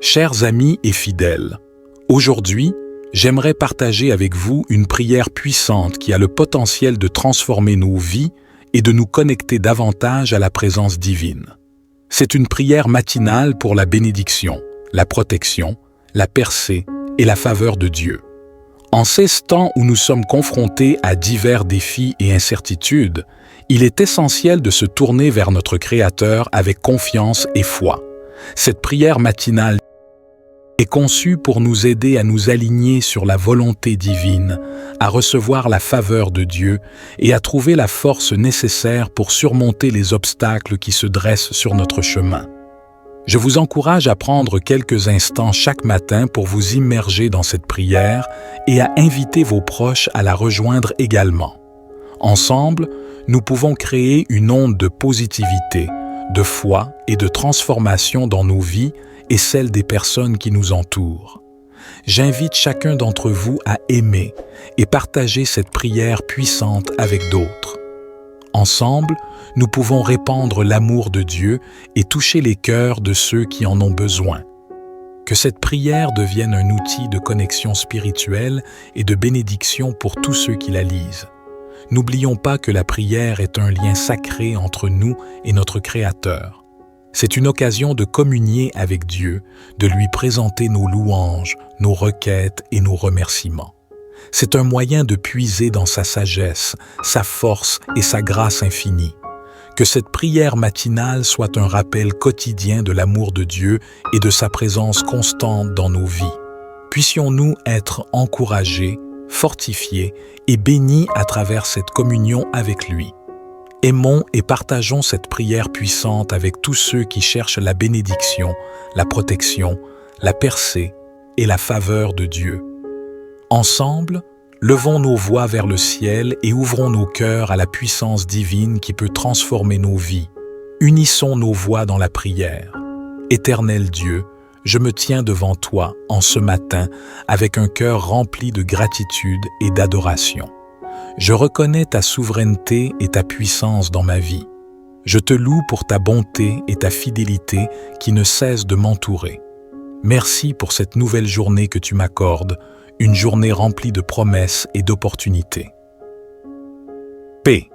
Chers amis et fidèles, aujourd'hui, j'aimerais partager avec vous une prière puissante qui a le potentiel de transformer nos vies et de nous connecter davantage à la présence divine. C'est une prière matinale pour la bénédiction, la protection, la percée et la faveur de Dieu. En ces temps où nous sommes confrontés à divers défis et incertitudes, il est essentiel de se tourner vers notre Créateur avec confiance et foi. Cette prière matinale est conçue pour nous aider à nous aligner sur la volonté divine, à recevoir la faveur de Dieu et à trouver la force nécessaire pour surmonter les obstacles qui se dressent sur notre chemin. Je vous encourage à prendre quelques instants chaque matin pour vous immerger dans cette prière et à inviter vos proches à la rejoindre également. Ensemble, nous pouvons créer une onde de positivité, de foi et de transformation dans nos vies et celles des personnes qui nous entourent. J'invite chacun d'entre vous à aimer et partager cette prière puissante avec d'autres. Ensemble, nous pouvons répandre l'amour de Dieu et toucher les cœurs de ceux qui en ont besoin. Que cette prière devienne un outil de connexion spirituelle et de bénédiction pour tous ceux qui la lisent. N'oublions pas que la prière est un lien sacré entre nous et notre Créateur. C'est une occasion de communier avec Dieu, de lui présenter nos louanges, nos requêtes et nos remerciements. C'est un moyen de puiser dans sa sagesse, sa force et sa grâce infinie. Que cette prière matinale soit un rappel quotidien de l'amour de Dieu et de sa présence constante dans nos vies. Puissions-nous être encouragés, fortifiés et bénis à travers cette communion avec lui. Aimons et partageons cette prière puissante avec tous ceux qui cherchent la bénédiction, la protection, la percée et la faveur de Dieu. Ensemble, levons nos voix vers le ciel et ouvrons nos cœurs à la puissance divine qui peut transformer nos vies. Unissons nos voix dans la prière. Éternel Dieu, je me tiens devant toi en ce matin avec un cœur rempli de gratitude et d'adoration. Je reconnais ta souveraineté et ta puissance dans ma vie. Je te loue pour ta bonté et ta fidélité qui ne cessent de m'entourer. Merci pour cette nouvelle journée que tu m'accordes, une journée remplie de promesses et d'opportunités. Paix.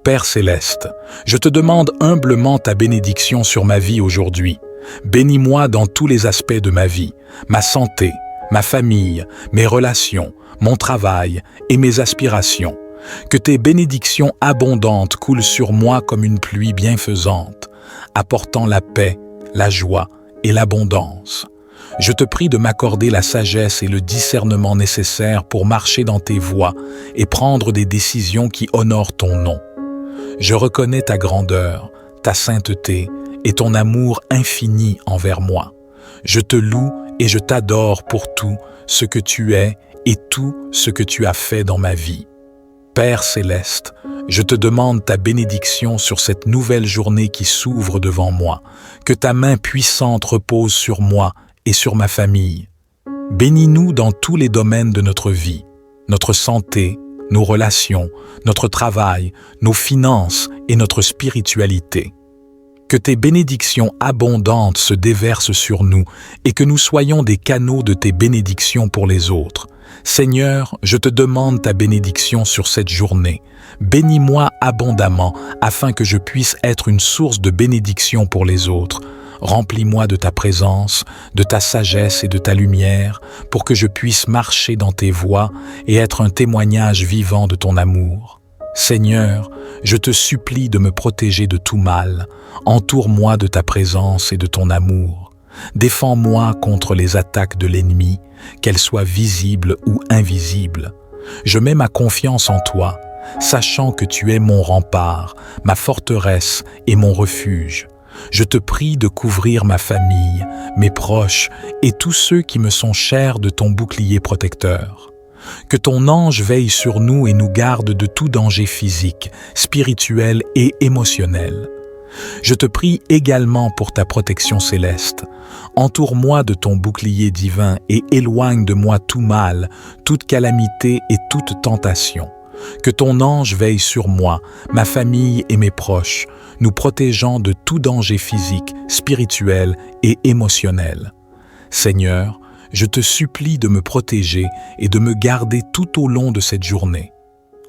Père céleste, je te demande humblement ta bénédiction sur ma vie aujourd'hui. Bénis-moi dans tous les aspects de ma vie, ma santé, ma famille, mes relations, mon travail et mes aspirations. Que tes bénédictions abondantes coulent sur moi comme une pluie bienfaisante, apportant la paix, la joie et l'abondance. Je te prie de m'accorder la sagesse et le discernement nécessaires pour marcher dans tes voies et prendre des décisions qui honorent ton nom. Je reconnais ta grandeur, ta sainteté et ton amour infini envers moi. Je te loue et je t'adore pour tout ce que tu es et tout ce que tu as fait dans ma vie. Père céleste, je te demande ta bénédiction sur cette nouvelle journée qui s'ouvre devant moi. Que ta main puissante repose sur moi et sur ma famille. Bénis-nous dans tous les domaines de notre vie, notre santé, nos relations, notre travail, nos finances et notre spiritualité. Que tes bénédictions abondantes se déversent sur nous et que nous soyons des canaux de tes bénédictions pour les autres. Seigneur, je te demande ta bénédiction sur cette journée. Bénis-moi abondamment afin que je puisse être une source de bénédiction pour les autres. Remplis-moi de ta présence, de ta sagesse et de ta lumière pour que je puisse marcher dans tes voies et être un témoignage vivant de ton amour. Seigneur, je te supplie de me protéger de tout mal. Entoure-moi de ta présence et de ton amour. Défends-moi contre les attaques de l'ennemi, qu'elles soient visibles ou invisibles. Je mets ma confiance en toi, sachant que tu es mon rempart, ma forteresse et mon refuge. Je te prie de couvrir ma famille, mes proches et tous ceux qui me sont chers de ton bouclier protecteur. Que ton ange veille sur nous et nous garde de tout danger physique, spirituel et émotionnel. Je te prie également pour ta protection céleste. Entoure-moi de ton bouclier divin et éloigne de moi tout mal, toute calamité et toute tentation. Que ton ange veille sur moi, ma famille et mes proches, nous protégeant de tout danger physique, spirituel et émotionnel. Seigneur, je te supplie de me protéger et de me garder tout au long de cette journée.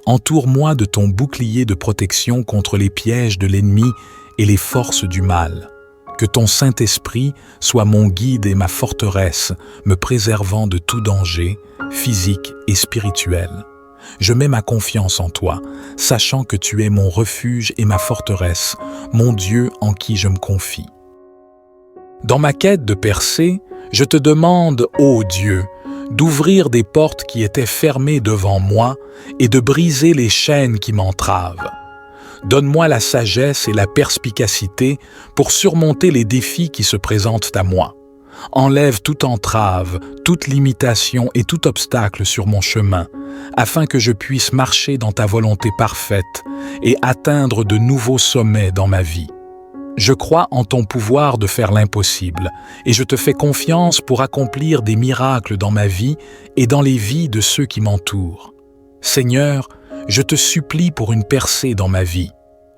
Entoure-moi de ton bouclier de protection contre les pièges de l'ennemi et les forces du mal. Que ton Saint-Esprit soit mon guide et ma forteresse, me préservant de tout danger, physique et spirituel. Je mets ma confiance en toi, sachant que tu es mon refuge et ma forteresse, mon Dieu en qui je me confie. Dans ma quête de percée, je te demande, ô Dieu, d'ouvrir des portes qui étaient fermées devant moi et de briser les chaînes qui m'entravent. Donne-moi la sagesse et la perspicacité pour surmonter les défis qui se présentent à moi. Enlève toute entrave, toute limitation et tout obstacle sur mon chemin, afin que je puisse marcher dans ta volonté parfaite et atteindre de nouveaux sommets dans ma vie. Je crois en ton pouvoir de faire l'impossible et je te fais confiance pour accomplir des miracles dans ma vie et dans les vies de ceux qui m'entourent. Seigneur, je te supplie pour une percée dans ma vie.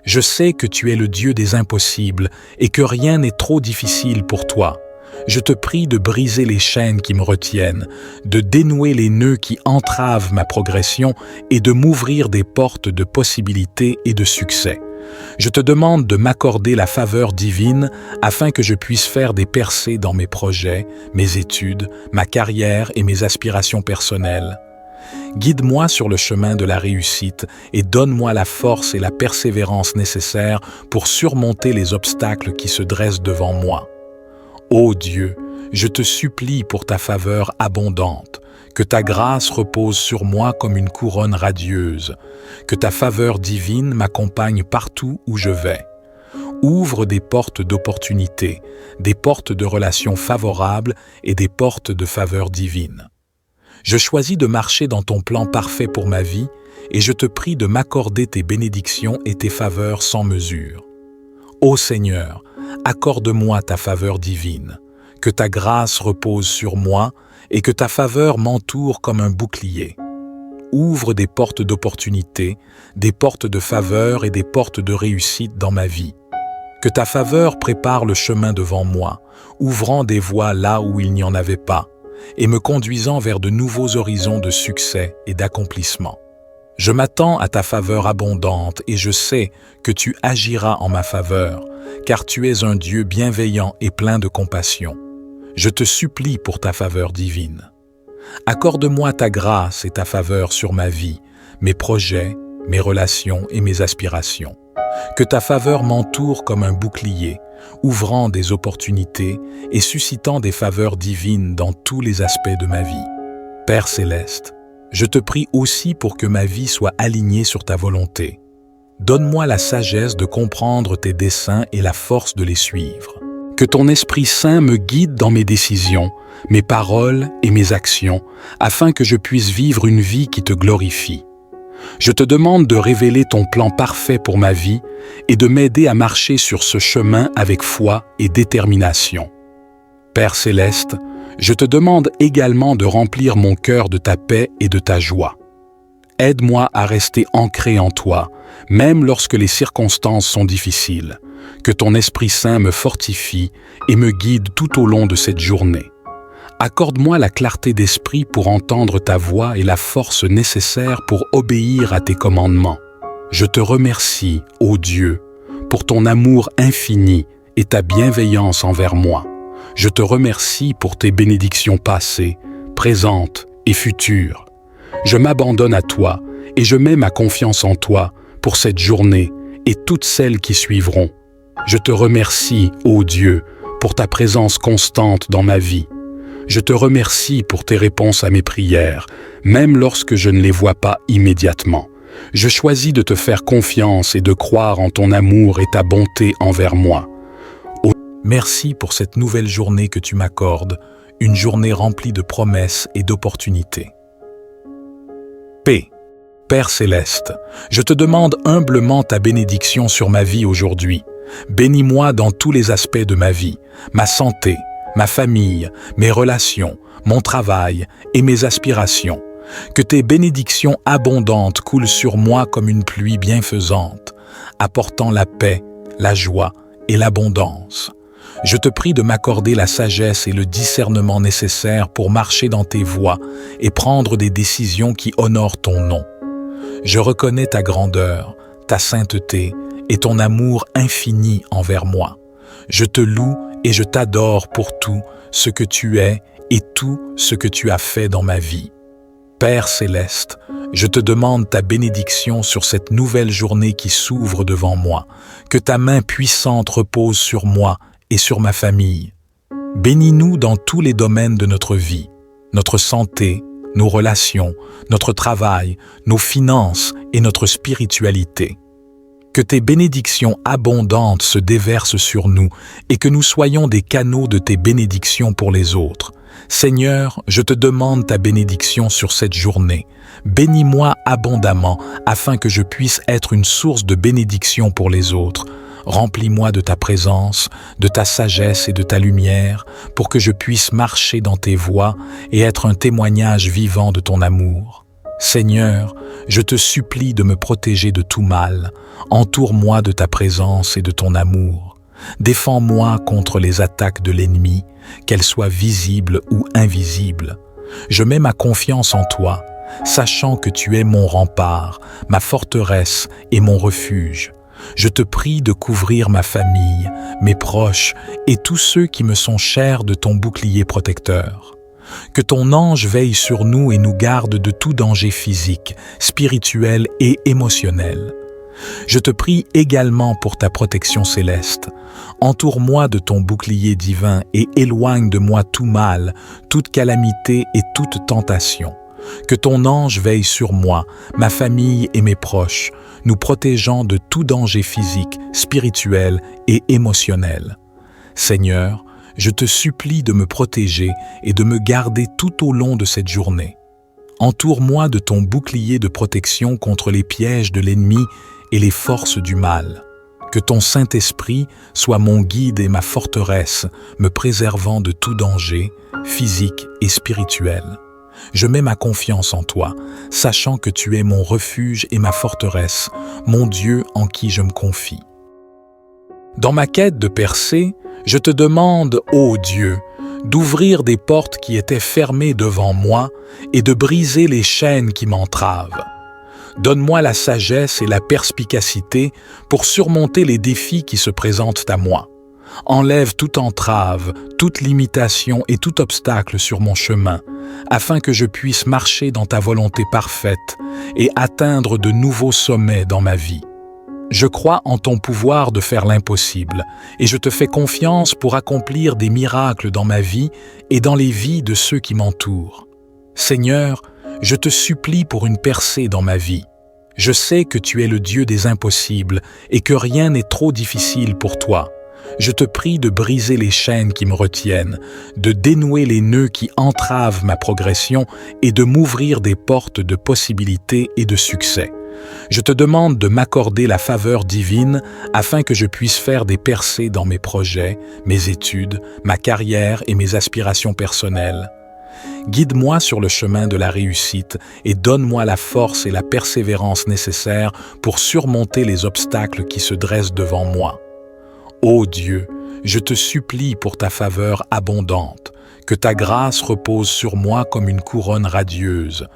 Je sais que tu es le Dieu des impossibles et que rien n'est trop difficile pour toi. Je te prie de briser les chaînes qui me retiennent, de dénouer les nœuds qui entravent ma progression et de m'ouvrir des portes de possibilités et de succès. Je te demande de m'accorder la faveur divine afin que je puisse faire des percées dans mes projets, mes études, ma carrière et mes aspirations personnelles. Guide-moi sur le chemin de la réussite et donne-moi la force et la persévérance nécessaires pour surmonter les obstacles qui se dressent devant moi. Ô Dieu, je te supplie pour ta faveur abondante, que ta grâce repose sur moi comme une couronne radieuse, que ta faveur divine m'accompagne partout où je vais. Ouvre des portes d'opportunités, des portes de relations favorables et des portes de faveur divine. Je choisis de marcher dans ton plan parfait pour ma vie et je te prie de m'accorder tes bénédictions et tes faveurs sans mesure. Ô Seigneur, accorde-moi ta faveur divine, que ta grâce repose sur moi et que ta faveur m'entoure comme un bouclier. Ouvre des portes d'opportunité, des portes de faveur et des portes de réussite dans ma vie. Que ta faveur prépare le chemin devant moi, ouvrant des voies là où il n'y en avait pas, et me conduisant vers de nouveaux horizons de succès et d'accomplissement. Je m'attends à ta faveur abondante et je sais que tu agiras en ma faveur, car tu es un Dieu bienveillant et plein de compassion. Je te supplie pour ta faveur divine. Accorde-moi ta grâce et ta faveur sur ma vie, mes projets, mes relations et mes aspirations. Que ta faveur m'entoure comme un bouclier, ouvrant des opportunités et suscitant des faveurs divines dans tous les aspects de ma vie. Père céleste, je te prie aussi pour que ma vie soit alignée sur ta volonté. Donne-moi la sagesse de comprendre tes desseins et la force de les suivre. Que ton Esprit Saint me guide dans mes décisions, mes paroles et mes actions, afin que je puisse vivre une vie qui te glorifie. Je te demande de révéler ton plan parfait pour ma vie et de m'aider à marcher sur ce chemin avec foi et détermination. Père céleste, je te demande également de remplir mon cœur de ta paix et de ta joie. Aide-moi à rester ancré en toi, même lorsque les circonstances sont difficiles. Que ton Esprit Saint me fortifie et me guide tout au long de cette journée. Accorde-moi la clarté d'esprit pour entendre ta voix et la force nécessaire pour obéir à tes commandements. Je te remercie, ô Dieu, pour ton amour infini et ta bienveillance envers moi. Je te remercie pour tes bénédictions passées, présentes et futures. Je m'abandonne à toi et je mets ma confiance en toi pour cette journée et toutes celles qui suivront. Je te remercie, ô Dieu, pour ta présence constante dans ma vie. Je te remercie pour tes réponses à mes prières, même lorsque je ne les vois pas immédiatement. Je choisis de te faire confiance et de croire en ton amour et ta bonté envers moi. Merci pour cette nouvelle journée que tu m'accordes, une journée remplie de promesses et d'opportunités. Paix. Père céleste, je te demande humblement ta bénédiction sur ma vie aujourd'hui. Bénis-moi dans tous les aspects de ma vie, ma santé, ma famille, mes relations, mon travail et mes aspirations. Que tes bénédictions abondantes coulent sur moi comme une pluie bienfaisante, apportant la paix, la joie et l'abondance. Je te prie de m'accorder la sagesse et le discernement nécessaires pour marcher dans tes voies et prendre des décisions qui honorent ton nom. Je reconnais ta grandeur, ta sainteté et ton amour infini envers moi. Je te loue et je t'adore pour tout ce que tu es et tout ce que tu as fait dans ma vie. Père céleste, je te demande ta bénédiction sur cette nouvelle journée qui s'ouvre devant moi, que ta main puissante repose sur moi et sur ma famille. Bénis-nous dans tous les domaines de notre vie, notre santé, nos relations, notre travail, nos finances et notre spiritualité. Que tes bénédictions abondantes se déversent sur nous et que nous soyons des canaux de tes bénédictions pour les autres. Seigneur, je te demande ta bénédiction sur cette journée. Bénis-moi abondamment afin que je puisse être une source de bénédiction pour les autres. Remplis-moi de ta présence, de ta sagesse et de ta lumière pour que je puisse marcher dans tes voies et être un témoignage vivant de ton amour. Seigneur, je te supplie de me protéger de tout mal. Entoure-moi de ta présence et de ton amour. Défends-moi contre les attaques de l'ennemi, qu'elles soient visibles ou invisibles. Je mets ma confiance en toi, sachant que tu es mon rempart, ma forteresse et mon refuge. Je te prie de couvrir ma famille, mes proches et tous ceux qui me sont chers de ton bouclier protecteur. Que ton ange veille sur nous et nous garde de tout danger physique, spirituel et émotionnel. Je te prie également pour ta protection céleste. Entoure-moi de ton bouclier divin et éloigne de moi tout mal, toute calamité et toute tentation. Que ton ange veille sur moi, ma famille et mes proches, nous protégeant de tout danger physique, spirituel et émotionnel. Seigneur, je te supplie de me protéger et de me garder tout au long de cette journée. Entoure-moi de ton bouclier de protection contre les pièges de l'ennemi et les forces du mal. Que ton Saint-Esprit soit mon guide et ma forteresse, me préservant de tout danger, physique et spirituel. Je mets ma confiance en toi, sachant que tu es mon refuge et ma forteresse, mon Dieu en qui je me confie. Dans ma quête de percée, je te demande, ô Dieu, d'ouvrir des portes qui étaient fermées devant moi et de briser les chaînes qui m'entravent. Donne-moi la sagesse et la perspicacité pour surmonter les défis qui se présentent à moi. Enlève toute entrave, toute limitation et tout obstacle sur mon chemin, afin que je puisse marcher dans ta volonté parfaite et atteindre de nouveaux sommets dans ma vie. Je crois en ton pouvoir de faire l'impossible et je te fais confiance pour accomplir des miracles dans ma vie et dans les vies de ceux qui m'entourent. Seigneur, je te supplie pour une percée dans ma vie. Je sais que tu es le Dieu des impossibles et que rien n'est trop difficile pour toi. Je te prie de briser les chaînes qui me retiennent, de dénouer les nœuds qui entravent ma progression et de m'ouvrir des portes de possibilités et de succès. Je te demande de m'accorder la faveur divine afin que je puisse faire des percées dans mes projets, mes études, ma carrière et mes aspirations personnelles. Guide-moi sur le chemin de la réussite et donne-moi la force et la persévérance nécessaires pour surmonter les obstacles qui se dressent devant moi. Ô Dieu, je te supplie pour ta faveur abondante, que ta grâce repose sur moi comme une couronne radieuse,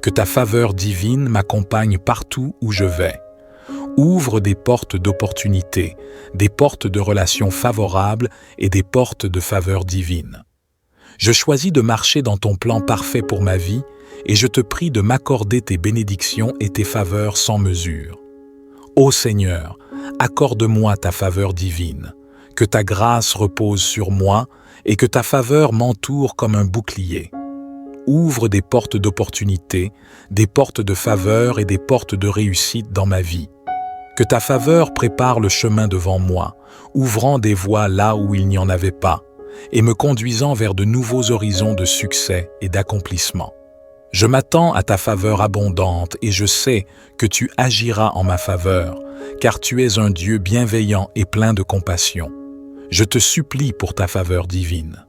que ta faveur divine m'accompagne partout où je vais. Ouvre des portes d'opportunités, des portes de relations favorables et des portes de faveur divine. Je choisis de marcher dans ton plan parfait pour ma vie et je te prie de m'accorder tes bénédictions et tes faveurs sans mesure. Ô Seigneur, accorde-moi ta faveur divine, que ta grâce repose sur moi et que ta faveur m'entoure comme un bouclier. Ouvre des portes d'opportunité, des portes de faveur et des portes de réussite dans ma vie. Que ta faveur prépare le chemin devant moi, ouvrant des voies là où il n'y en avait pas, et me conduisant vers de nouveaux horizons de succès et d'accomplissement. Je m'attends à ta faveur abondante et je sais que tu agiras en ma faveur, car tu es un Dieu bienveillant et plein de compassion. Je te supplie pour ta faveur divine.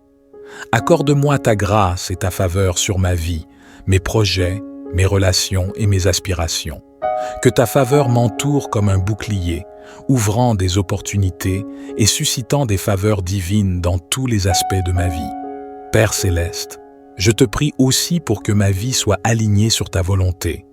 Accorde-moi ta grâce et ta faveur sur ma vie, mes projets, mes relations et mes aspirations. Que ta faveur m'entoure comme un bouclier, ouvrant des opportunités et suscitant des faveurs divines dans tous les aspects de ma vie. Père céleste, je te prie aussi pour que ma vie soit alignée sur ta volonté.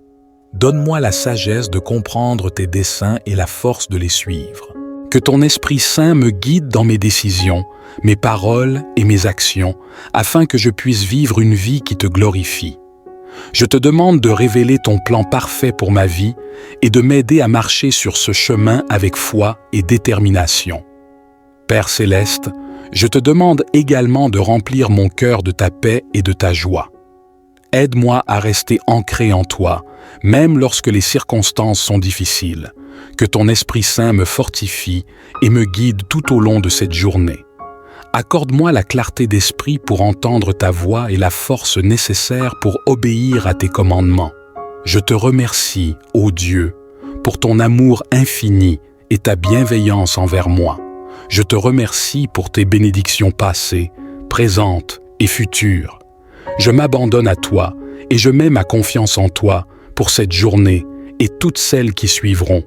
Donne-moi la sagesse de comprendre tes desseins et la force de les suivre. Que ton Esprit Saint me guide dans mes décisions, mes paroles et mes actions, afin que je puisse vivre une vie qui te glorifie. Je te demande de révéler ton plan parfait pour ma vie et de m'aider à marcher sur ce chemin avec foi et détermination. Père céleste, je te demande également de remplir mon cœur de ta paix et de ta joie. Aide-moi à rester ancré en toi, même lorsque les circonstances sont difficiles. Que ton Esprit Saint me fortifie et me guide tout au long de cette journée. Accorde-moi la clarté d'esprit pour entendre ta voix et la force nécessaire pour obéir à tes commandements. Je te remercie, ô Dieu, pour ton amour infini et ta bienveillance envers moi. Je te remercie pour tes bénédictions passées, présentes et futures. Je m'abandonne à toi et je mets ma confiance en toi pour cette journée et toutes celles qui suivront.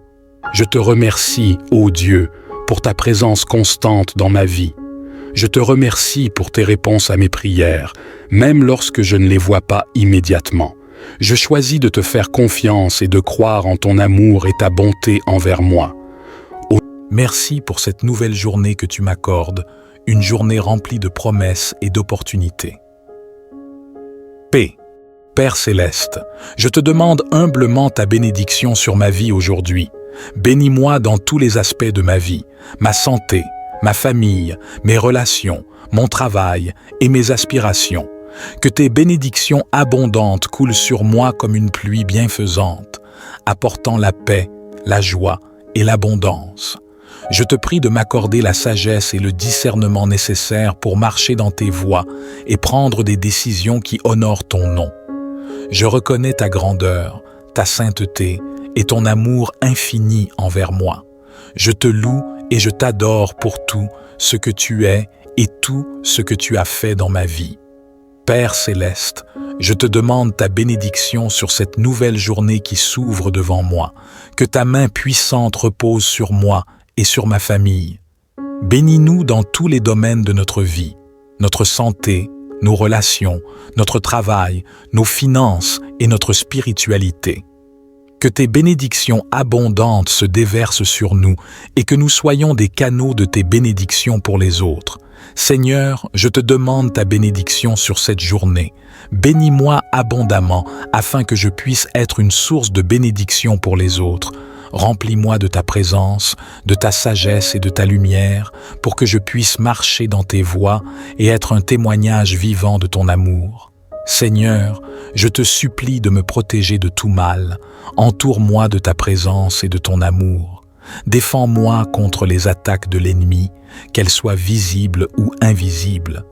Je te remercie, ô Dieu, pour ta présence constante dans ma vie. Je te remercie pour tes réponses à mes prières, même lorsque je ne les vois pas immédiatement. Je choisis de te faire confiance et de croire en ton amour et ta bonté envers moi. Merci pour cette nouvelle journée que tu m'accordes, une journée remplie de promesses et d'opportunités. Paix. Père céleste, je te demande humblement ta bénédiction sur ma vie aujourd'hui. Bénis-moi dans tous les aspects de ma vie, ma santé, ma famille, mes relations, mon travail et mes aspirations. Que tes bénédictions abondantes coulent sur moi comme une pluie bienfaisante, apportant la paix, la joie et l'abondance. Je te prie de m'accorder la sagesse et le discernement nécessaires pour marcher dans tes voies et prendre des décisions qui honorent ton nom. Je reconnais ta grandeur, ta sainteté et ton amour infini envers moi. Je te loue et je t'adore pour tout ce que tu es et tout ce que tu as fait dans ma vie. Père céleste, je te demande ta bénédiction sur cette nouvelle journée qui s'ouvre devant moi. Que ta main puissante repose sur moi et sur ma famille. Bénis-nous dans tous les domaines de notre vie, notre santé, nos relations, notre travail, nos finances et notre spiritualité. Que tes bénédictions abondantes se déversent sur nous et que nous soyons des canaux de tes bénédictions pour les autres. Seigneur, je te demande ta bénédiction sur cette journée. Bénis-moi abondamment afin que je puisse être une source de bénédiction pour les autres. Remplis-moi de ta présence, de ta sagesse et de ta lumière pour que je puisse marcher dans tes voies et être un témoignage vivant de ton amour. Seigneur, je te supplie de me protéger de tout mal. Entoure-moi de ta présence et de ton amour. Défends-moi contre les attaques de l'ennemi, qu'elles soient visibles ou invisibles.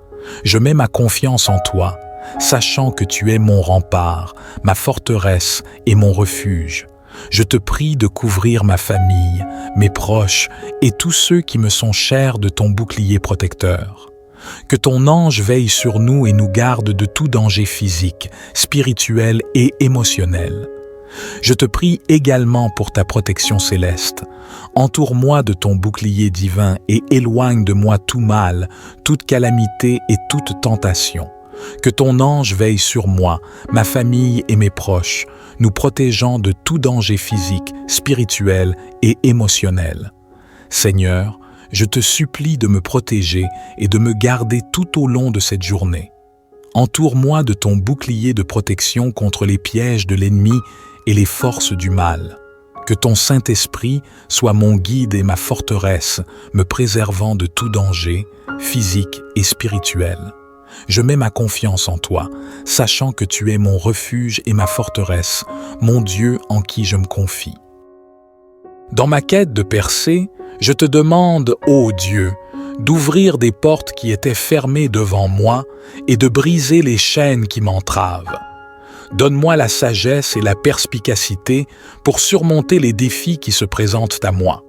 Je mets ma confiance en toi, sachant que tu es mon rempart, ma forteresse et mon refuge. Je te prie de couvrir ma famille, mes proches et tous ceux qui me sont chers de ton bouclier protecteur. Que ton ange veille sur nous et nous garde de tout danger physique, spirituel et émotionnel. Je te prie également pour ta protection céleste. Entoure-moi de ton bouclier divin et éloigne de moi tout mal, toute calamité et toute tentation. Que ton ange veille sur moi, ma famille et mes proches, nous protégeant de tout danger physique, spirituel et émotionnel. Seigneur, je te supplie de me protéger et de me garder tout au long de cette journée. Entoure-moi de ton bouclier de protection contre les pièges de l'ennemi et les forces du mal. Que ton Saint-Esprit soit mon guide et ma forteresse, me préservant de tout danger, physique et spirituel. Je mets ma confiance en toi, sachant que tu es mon refuge et ma forteresse, mon Dieu en qui je me confie. Dans ma quête de percée, je te demande, ô Dieu, d'ouvrir des portes qui étaient fermées devant moi et de briser les chaînes qui m'entravent. Donne-moi la sagesse et la perspicacité pour surmonter les défis qui se présentent à moi.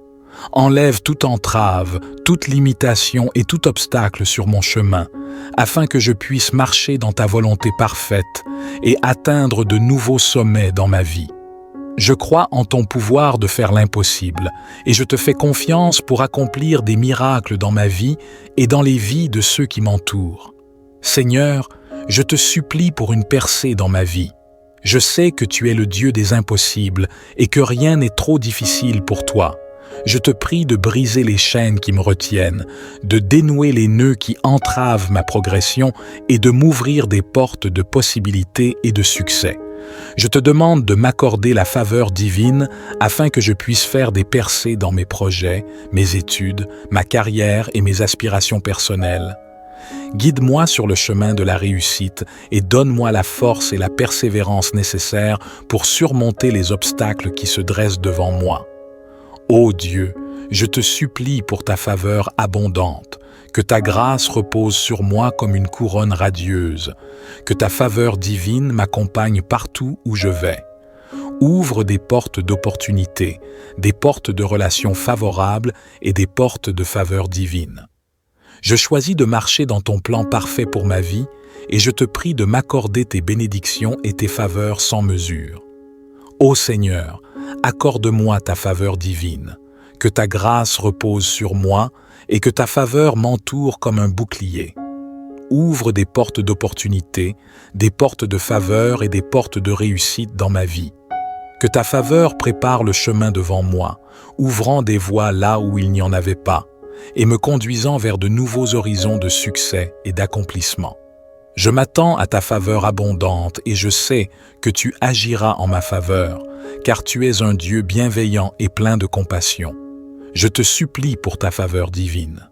Enlève toute entrave, toute limitation et tout obstacle sur mon chemin, afin que je puisse marcher dans ta volonté parfaite et atteindre de nouveaux sommets dans ma vie. Je crois en ton pouvoir de faire l'impossible et je te fais confiance pour accomplir des miracles dans ma vie et dans les vies de ceux qui m'entourent. Seigneur, je te supplie pour une percée dans ma vie. Je sais que tu es le Dieu des impossibles et que rien n'est trop difficile pour toi. Je te prie de briser les chaînes qui me retiennent, de dénouer les nœuds qui entravent ma progression et de m'ouvrir des portes de possibilités et de succès. Je te demande de m'accorder la faveur divine afin que je puisse faire des percées dans mes projets, mes études, ma carrière et mes aspirations personnelles. Guide-moi sur le chemin de la réussite et donne-moi la force et la persévérance nécessaires pour surmonter les obstacles qui se dressent devant moi. Ô Dieu, je te supplie pour ta faveur abondante, que ta grâce repose sur moi comme une couronne radieuse, que ta faveur divine m'accompagne partout où je vais. Ouvre des portes d'opportunité, des portes de relations favorables et des portes de faveur divine. Je choisis de marcher dans ton plan parfait pour ma vie et je te prie de m'accorder tes bénédictions et tes faveurs sans mesure. Ô Seigneur, accorde-moi ta faveur divine, que ta grâce repose sur moi et que ta faveur m'entoure comme un bouclier. Ouvre des portes d'opportunité, des portes de faveur et des portes de réussite dans ma vie. Que ta faveur prépare le chemin devant moi, ouvrant des voies là où il n'y en avait pas, et me conduisant vers de nouveaux horizons de succès et d'accomplissement. Je m'attends à ta faveur abondante et je sais que tu agiras en ma faveur, car tu es un Dieu bienveillant et plein de compassion. Je te supplie pour ta faveur divine.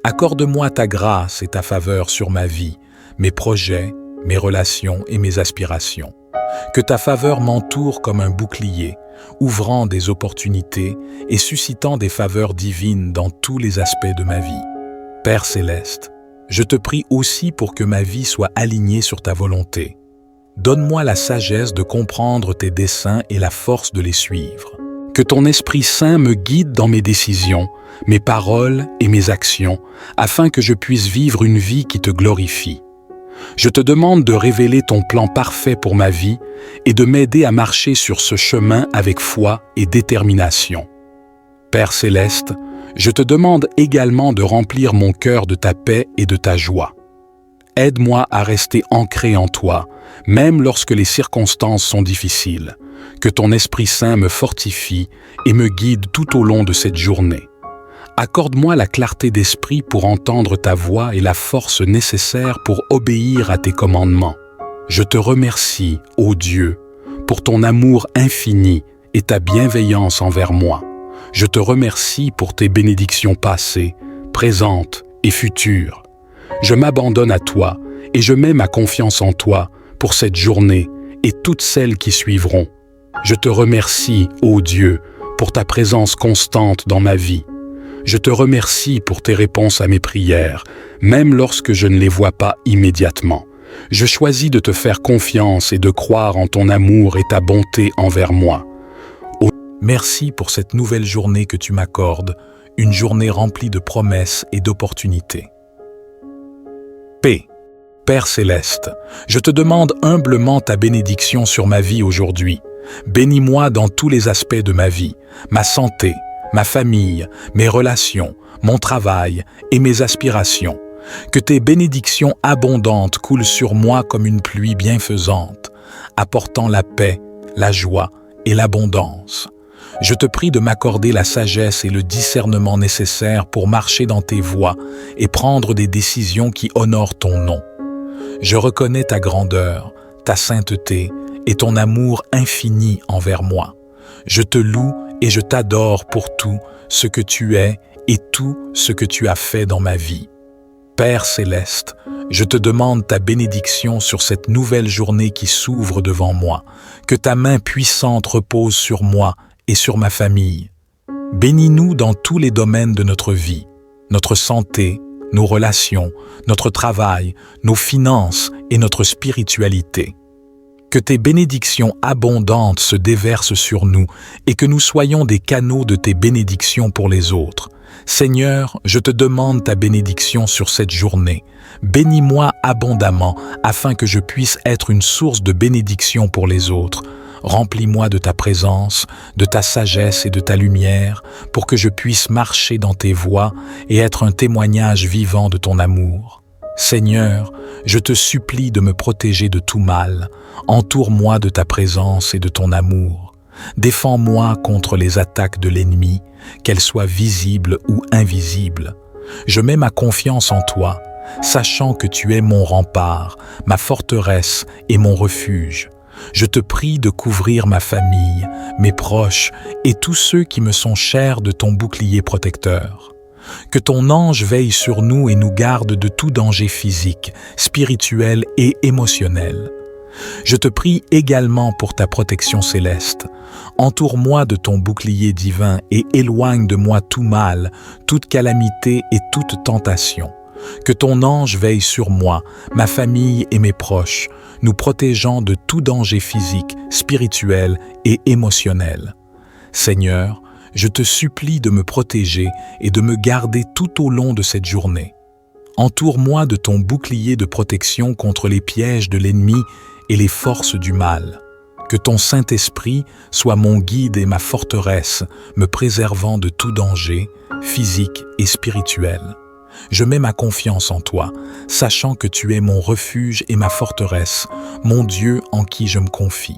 Accorde-moi ta grâce et ta faveur sur ma vie, mes projets, mes relations et mes aspirations. Que ta faveur m'entoure comme un bouclier, ouvrant des opportunités et suscitant des faveurs divines dans tous les aspects de ma vie. Père céleste, je te prie aussi pour que ma vie soit alignée sur ta volonté. Donne-moi la sagesse de comprendre tes desseins et la force de les suivre. Que ton Esprit Saint me guide dans mes décisions, mes paroles et mes actions, afin que je puisse vivre une vie qui te glorifie. Je te demande de révéler ton plan parfait pour ma vie et de m'aider à marcher sur ce chemin avec foi et détermination. Père céleste, je te demande également de remplir mon cœur de ta paix et de ta joie. Aide-moi à rester ancré en toi, même lorsque les circonstances sont difficiles. Que ton Esprit Saint me fortifie et me guide tout au long de cette journée. Accorde-moi la clarté d'esprit pour entendre ta voix et la force nécessaire pour obéir à tes commandements. Je te remercie, ô Dieu, pour ton amour infini et ta bienveillance envers moi. Je te remercie pour tes bénédictions passées, présentes et futures. Je m'abandonne à toi et je mets ma confiance en toi pour cette journée et toutes celles qui suivront. Je te remercie, ô Dieu, pour ta présence constante dans ma vie. Je te remercie pour tes réponses à mes prières, même lorsque je ne les vois pas immédiatement. Je choisis de te faire confiance et de croire en ton amour et ta bonté envers moi. Merci pour cette nouvelle journée que tu m'accordes, une journée remplie de promesses et d'opportunités. Paix. Père céleste, je te demande humblement ta bénédiction sur ma vie aujourd'hui. Bénis-moi dans tous les aspects de ma vie, ma santé, ma famille, mes relations, mon travail et mes aspirations. Que tes bénédictions abondantes coulent sur moi comme une pluie bienfaisante, apportant la paix, la joie et l'abondance. Je te prie de m'accorder la sagesse et le discernement nécessaires pour marcher dans tes voies et prendre des décisions qui honorent ton nom. Je reconnais ta grandeur, ta sainteté et ton amour infini envers moi. Je te loue et je t'adore pour tout ce que tu es et tout ce que tu as fait dans ma vie. Père céleste, je te demande ta bénédiction sur cette nouvelle journée qui s'ouvre devant moi. Que ta main puissante repose sur moi et sur ma famille. Bénis-nous dans tous les domaines de notre vie, notre santé, nos relations, notre travail, nos finances et notre spiritualité. Que tes bénédictions abondantes se déversent sur nous et que nous soyons des canaux de tes bénédictions pour les autres. Seigneur, je te demande ta bénédiction sur cette journée. Bénis-moi abondamment afin que je puisse être une source de bénédiction pour les autres. Remplis-moi de ta présence, de ta sagesse et de ta lumière, pour que je puisse marcher dans tes voies et être un témoignage vivant de ton amour. Seigneur, je te supplie de me protéger de tout mal. Entoure-moi de ta présence et de ton amour. Défends-moi contre les attaques de l'ennemi, qu'elles soient visibles ou invisibles. Je mets ma confiance en toi, sachant que tu es mon rempart, ma forteresse et mon refuge. Je te prie de couvrir ma famille, mes proches et tous ceux qui me sont chers de ton bouclier protecteur. Que ton ange veille sur nous et nous garde de tout danger physique, spirituel et émotionnel. Je te prie également pour ta protection céleste. Entoure-moi de ton bouclier divin et éloigne de moi tout mal, toute calamité et toute tentation. Que ton ange veille sur moi, ma famille et mes proches, nous protégeant de tout danger physique, spirituel et émotionnel. Seigneur, je te supplie de me protéger et de me garder tout au long de cette journée. Entoure-moi de ton bouclier de protection contre les pièges de l'ennemi et les forces du mal. Que ton Saint-Esprit soit mon guide et ma forteresse, me préservant de tout danger, physique et spirituel. Je mets ma confiance en toi, sachant que tu es mon refuge et ma forteresse, mon Dieu en qui je me confie.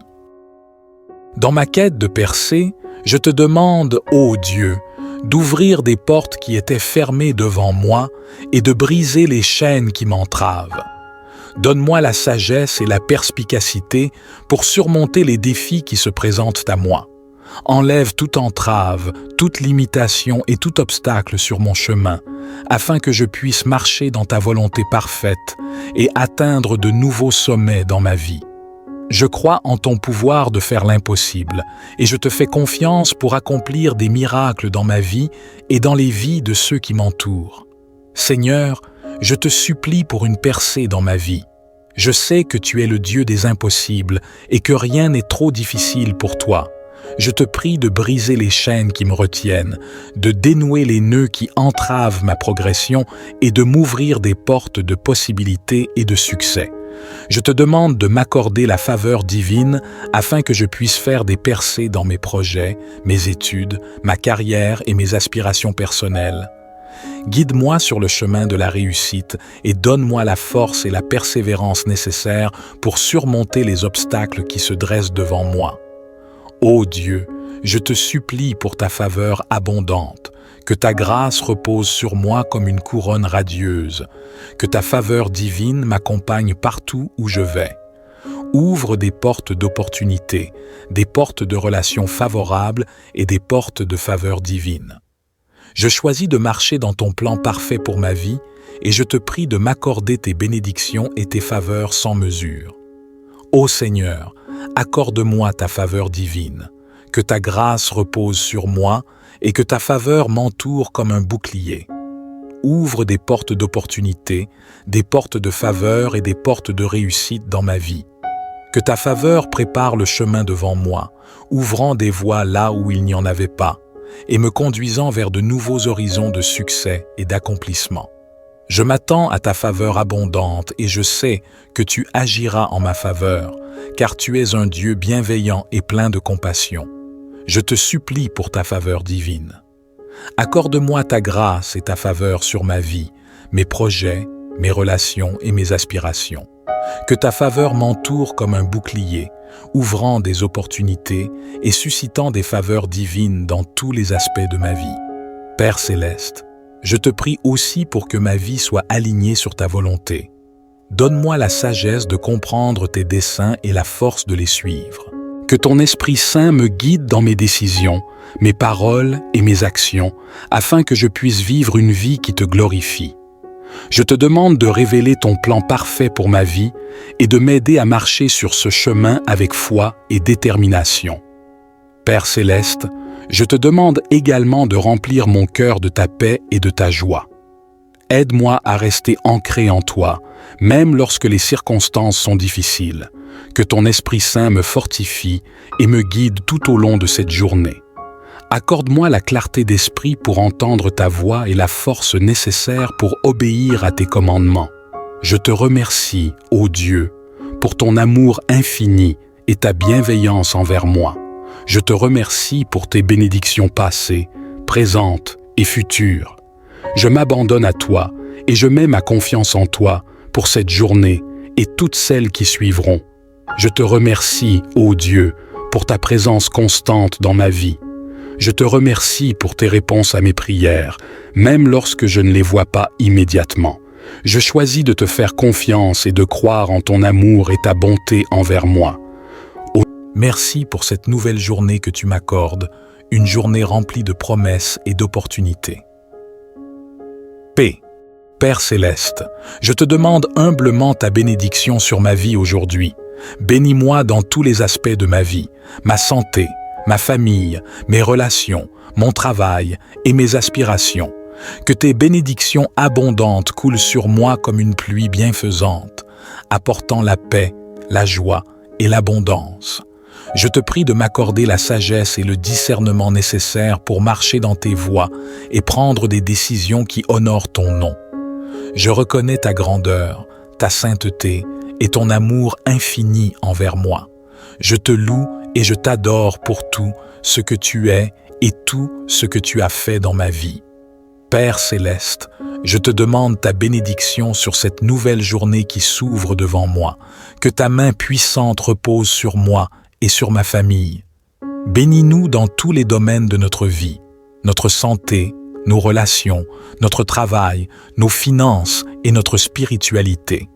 Dans ma quête de percée, je te demande, ô Dieu, d'ouvrir des portes qui étaient fermées devant moi et de briser les chaînes qui m'entravent. Donne-moi la sagesse et la perspicacité pour surmonter les défis qui se présentent à moi. Enlève toute entrave, toute limitation et tout obstacle sur mon chemin, afin que je puisse marcher dans ta volonté parfaite et atteindre de nouveaux sommets dans ma vie. Je crois en ton pouvoir de faire l'impossible et je te fais confiance pour accomplir des miracles dans ma vie et dans les vies de ceux qui m'entourent. Seigneur, je te supplie pour une percée dans ma vie. Je sais que tu es le Dieu des impossibles et que rien n'est trop difficile pour toi. Je te prie de briser les chaînes qui me retiennent, de dénouer les nœuds qui entravent ma progression et de m'ouvrir des portes de possibilités et de succès. Je te demande de m'accorder la faveur divine afin que je puisse faire des percées dans mes projets, mes études, ma carrière et mes aspirations personnelles. Guide-moi sur le chemin de la réussite et donne-moi la force et la persévérance nécessaires pour surmonter les obstacles qui se dressent devant moi. Ô Dieu, je te supplie pour ta faveur abondante, que ta grâce repose sur moi comme une couronne radieuse, que ta faveur divine m'accompagne partout où je vais. Ouvre des portes d'opportunité, des portes de relations favorables et des portes de faveur divine. Je choisis de marcher dans ton plan parfait pour ma vie et je te prie de m'accorder tes bénédictions et tes faveurs sans mesure. Ô Seigneur, accorde-moi ta faveur divine, que ta grâce repose sur moi et que ta faveur m'entoure comme un bouclier. Ouvre des portes d'opportunité, des portes de faveur et des portes de réussite dans ma vie. Que ta faveur prépare le chemin devant moi, ouvrant des voies là où il n'y en avait pas, et me conduisant vers de nouveaux horizons de succès et d'accomplissement. Je m'attends à ta faveur abondante et je sais que tu agiras en ma faveur, car tu es un Dieu bienveillant et plein de compassion. Je te supplie pour ta faveur divine. Accorde-moi ta grâce et ta faveur sur ma vie, mes projets, mes relations et mes aspirations. Que ta faveur m'entoure comme un bouclier, ouvrant des opportunités et suscitant des faveurs divines dans tous les aspects de ma vie. Père céleste, je te prie aussi pour que ma vie soit alignée sur ta volonté. Donne-moi la sagesse de comprendre tes desseins et la force de les suivre. Que ton Esprit Saint me guide dans mes décisions, mes paroles et mes actions, afin que je puisse vivre une vie qui te glorifie. Je te demande de révéler ton plan parfait pour ma vie et de m'aider à marcher sur ce chemin avec foi et détermination. Père céleste, je te demande également de remplir mon cœur de ta paix et de ta joie. Aide-moi à rester ancré en toi, même lorsque les circonstances sont difficiles. Que ton Esprit Saint me fortifie et me guide tout au long de cette journée. Accorde-moi la clarté d'esprit pour entendre ta voix et la force nécessaire pour obéir à tes commandements. Je te remercie, ô Dieu, pour ton amour infini et ta bienveillance envers moi. Je te remercie pour tes bénédictions passées, présentes et futures. Je m'abandonne à toi et je mets ma confiance en toi pour cette journée et toutes celles qui suivront. Je te remercie, ô Dieu, pour ta présence constante dans ma vie. Je te remercie pour tes réponses à mes prières, même lorsque je ne les vois pas immédiatement. Je choisis de te faire confiance et de croire en ton amour et ta bonté envers moi. Merci pour cette nouvelle journée que tu m'accordes, une journée remplie de promesses et d'opportunités. Paix. Père céleste, je te demande humblement ta bénédiction sur ma vie aujourd'hui. Bénis-moi dans tous les aspects de ma vie, ma santé, ma famille, mes relations, mon travail et mes aspirations. Que tes bénédictions abondantes coulent sur moi comme une pluie bienfaisante, apportant la paix, la joie et l'abondance. Je te prie de m'accorder la sagesse et le discernement nécessaires pour marcher dans tes voies et prendre des décisions qui honorent ton nom. Je reconnais ta grandeur, ta sainteté et ton amour infini envers moi. Je te loue et je t'adore pour tout ce que tu es et tout ce que tu as fait dans ma vie. Père céleste, je te demande ta bénédiction sur cette nouvelle journée qui s'ouvre devant moi. Que ta main puissante repose sur moi et sur ma famille. Bénis-nous dans tous les domaines de notre vie, notre santé, nos relations, notre travail, nos finances et notre spiritualité.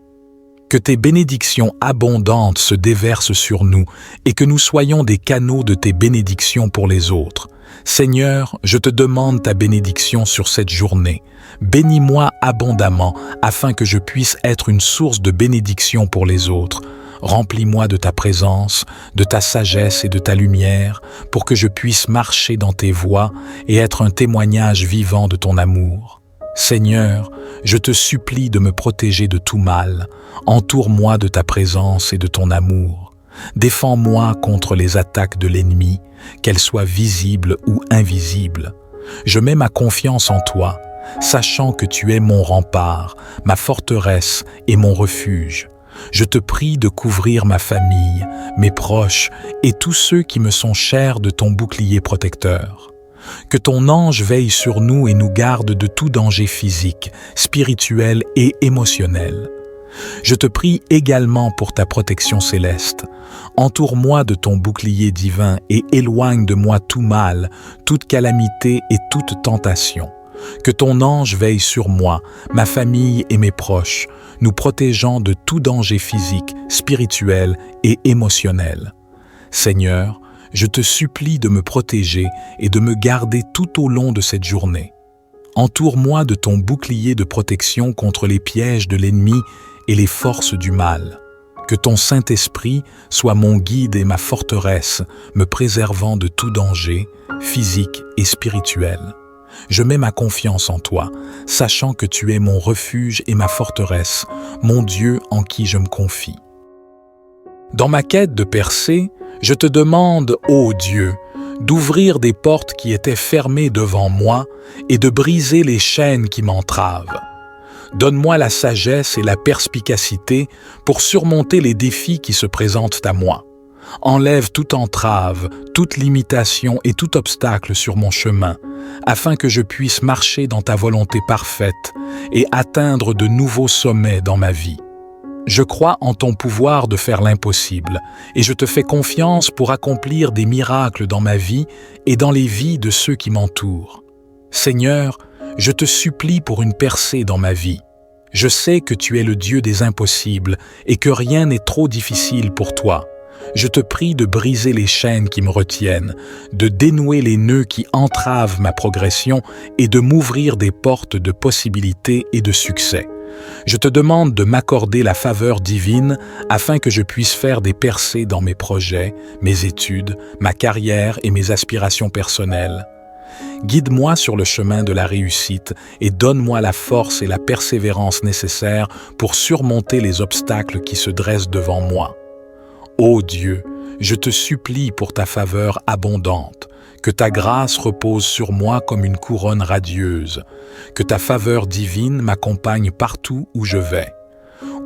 Que tes bénédictions abondantes se déversent sur nous et que nous soyons des canaux de tes bénédictions pour les autres. Seigneur, je te demande ta bénédiction sur cette journée. Bénis-moi abondamment afin que je puisse être une source de bénédiction pour les autres. Remplis-moi de ta présence, de ta sagesse et de ta lumière pour que je puisse marcher dans tes voies et être un témoignage vivant de ton amour. Seigneur, je te supplie de me protéger de tout mal. Entoure-moi de ta présence et de ton amour. Défends-moi contre les attaques de l'ennemi, qu'elles soient visibles ou invisibles. Je mets ma confiance en toi, sachant que tu es mon rempart, ma forteresse et mon refuge. Je te prie de couvrir ma famille, mes proches et tous ceux qui me sont chers de ton bouclier protecteur. Que ton ange veille sur nous et nous garde de tout danger physique, spirituel et émotionnel. Je te prie également pour ta protection céleste. Entoure-moi de ton bouclier divin et éloigne de moi tout mal, toute calamité et toute tentation. Que ton ange veille sur moi, ma famille et mes proches, nous protégeant de tout danger physique, spirituel et émotionnel. Seigneur, je te supplie de me protéger et de me garder tout au long de cette journée. Entoure-moi de ton bouclier de protection contre les pièges de l'ennemi et les forces du mal. Que ton Saint-Esprit soit mon guide et ma forteresse, me préservant de tout danger, physique et spirituel. Je mets ma confiance en toi, sachant que tu es mon refuge et ma forteresse, mon Dieu en qui je me confie. Dans ma quête de percée, je te demande, ô Dieu, d'ouvrir des portes qui étaient fermées devant moi et de briser les chaînes qui m'entravent. Donne-moi la sagesse et la perspicacité pour surmonter les défis qui se présentent à moi. Enlève toute entrave, toute limitation et tout obstacle sur mon chemin, afin que je puisse marcher dans ta volonté parfaite et atteindre de nouveaux sommets dans ma vie. Je crois en ton pouvoir de faire l'impossible et je te fais confiance pour accomplir des miracles dans ma vie et dans les vies de ceux qui m'entourent. Seigneur, je te supplie pour une percée dans ma vie. Je sais que tu es le Dieu des impossibles et que rien n'est trop difficile pour toi. Je te prie de briser les chaînes qui me retiennent, de dénouer les nœuds qui entravent ma progression et de m'ouvrir des portes de possibilités et de succès. Je te demande de m'accorder la faveur divine afin que je puisse faire des percées dans mes projets, mes études, ma carrière et mes aspirations personnelles. Guide-moi sur le chemin de la réussite et donne-moi la force et la persévérance nécessaires pour surmonter les obstacles qui se dressent devant moi. Ô Dieu, je te supplie pour ta faveur abondante, que ta grâce repose sur moi comme une couronne radieuse, que ta faveur divine m'accompagne partout où je vais.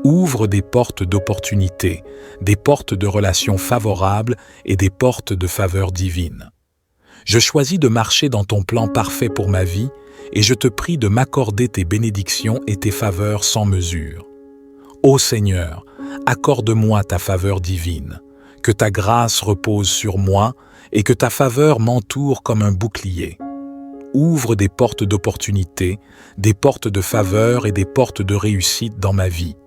Ouvre des portes d'opportunité, des portes de relations favorables et des portes de faveur divine. Je choisis de marcher dans ton plan parfait pour ma vie et je te prie de m'accorder tes bénédictions et tes faveurs sans mesure. Ô Seigneur, accorde-moi ta faveur divine, que ta grâce repose sur moi et que ta faveur m'entoure comme un bouclier. Ouvre des portes d'opportunité, des portes de faveur et des portes de réussite dans ma vie.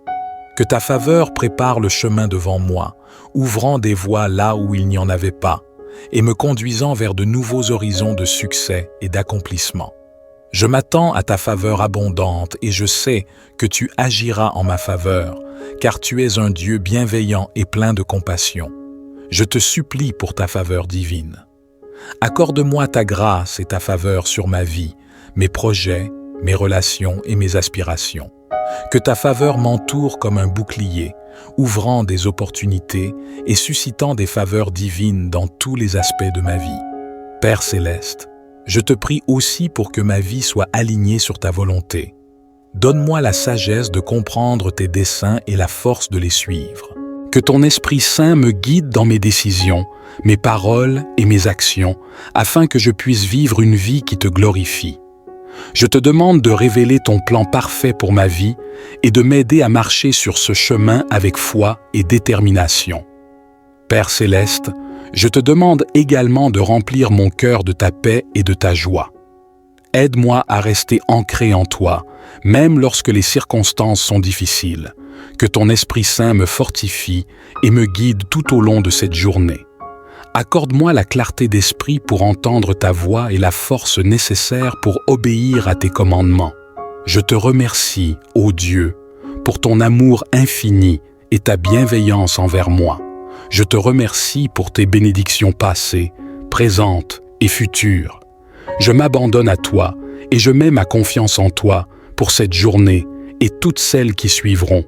Que ta faveur prépare le chemin devant moi, ouvrant des voies là où il n'y en avait pas, et me conduisant vers de nouveaux horizons de succès et d'accomplissement. Je m'attends à ta faveur abondante et je sais que tu agiras en ma faveur, car tu es un Dieu bienveillant et plein de compassion. Je te supplie pour ta faveur divine. Accorde-moi ta grâce et ta faveur sur ma vie, mes projets, mes relations et mes aspirations. Que ta faveur m'entoure comme un bouclier, ouvrant des opportunités et suscitant des faveurs divines dans tous les aspects de ma vie. Père céleste, je te prie aussi pour que ma vie soit alignée sur ta volonté. Donne-moi la sagesse de comprendre tes desseins et la force de les suivre. Que ton Esprit Saint me guide dans mes décisions, mes paroles et mes actions, afin que je puisse vivre une vie qui te glorifie. Je te demande de révéler ton plan parfait pour ma vie et de m'aider à marcher sur ce chemin avec foi et détermination. Père céleste, je te demande également de remplir mon cœur de ta paix et de ta joie. Aide-moi à rester ancré en toi, même lorsque les circonstances sont difficiles. Que ton Esprit Saint me fortifie et me guide tout au long de cette journée. Accorde-moi la clarté d'esprit pour entendre ta voix et la force nécessaire pour obéir à tes commandements. Je te remercie, ô Dieu, pour ton amour infini et ta bienveillance envers moi. Je te remercie pour tes bénédictions passées, présentes et futures. Je m'abandonne à toi et je mets ma confiance en toi pour cette journée et toutes celles qui suivront.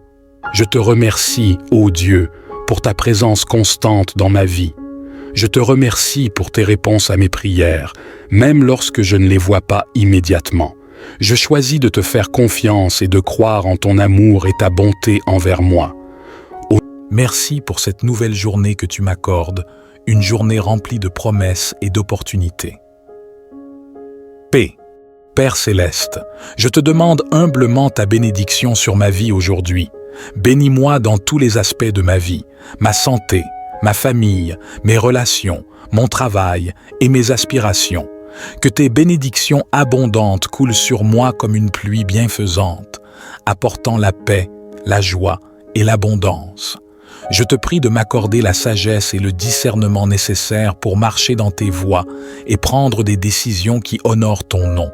Je te remercie, ô Dieu, pour ta présence constante dans ma vie. Je te remercie pour tes réponses à mes prières, même lorsque je ne les vois pas immédiatement. Je choisis de te faire confiance et de croire en ton amour et ta bonté envers moi. Merci pour cette nouvelle journée que tu m'accordes, une journée remplie de promesses et d'opportunités. Paix. Père céleste, je te demande humblement ta bénédiction sur ma vie aujourd'hui. Bénis-moi dans tous les aspects de ma vie, ma santé, ma famille, mes relations, mon travail et mes aspirations. Que tes bénédictions abondantes coulent sur moi comme une pluie bienfaisante, apportant la paix, la joie et l'abondance. Je te prie de m'accorder la sagesse et le discernement nécessaires pour marcher dans tes voies et prendre des décisions qui honorent ton nom.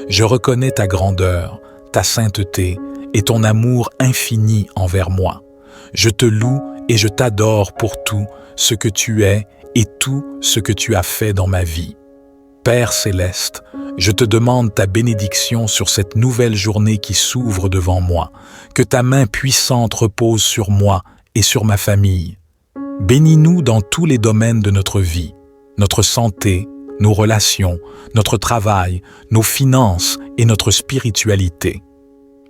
Je reconnais ta grandeur, ta sainteté et ton amour infini envers moi. Je te loue et je t'adore pour tout ce que tu es et tout ce que tu as fait dans ma vie. Père céleste, je te demande ta bénédiction sur cette nouvelle journée qui s'ouvre devant moi. Que ta main puissante repose sur moi et sur ma famille. Bénis-nous dans tous les domaines de notre vie, notre santé, nos relations, notre travail, nos finances et notre spiritualité.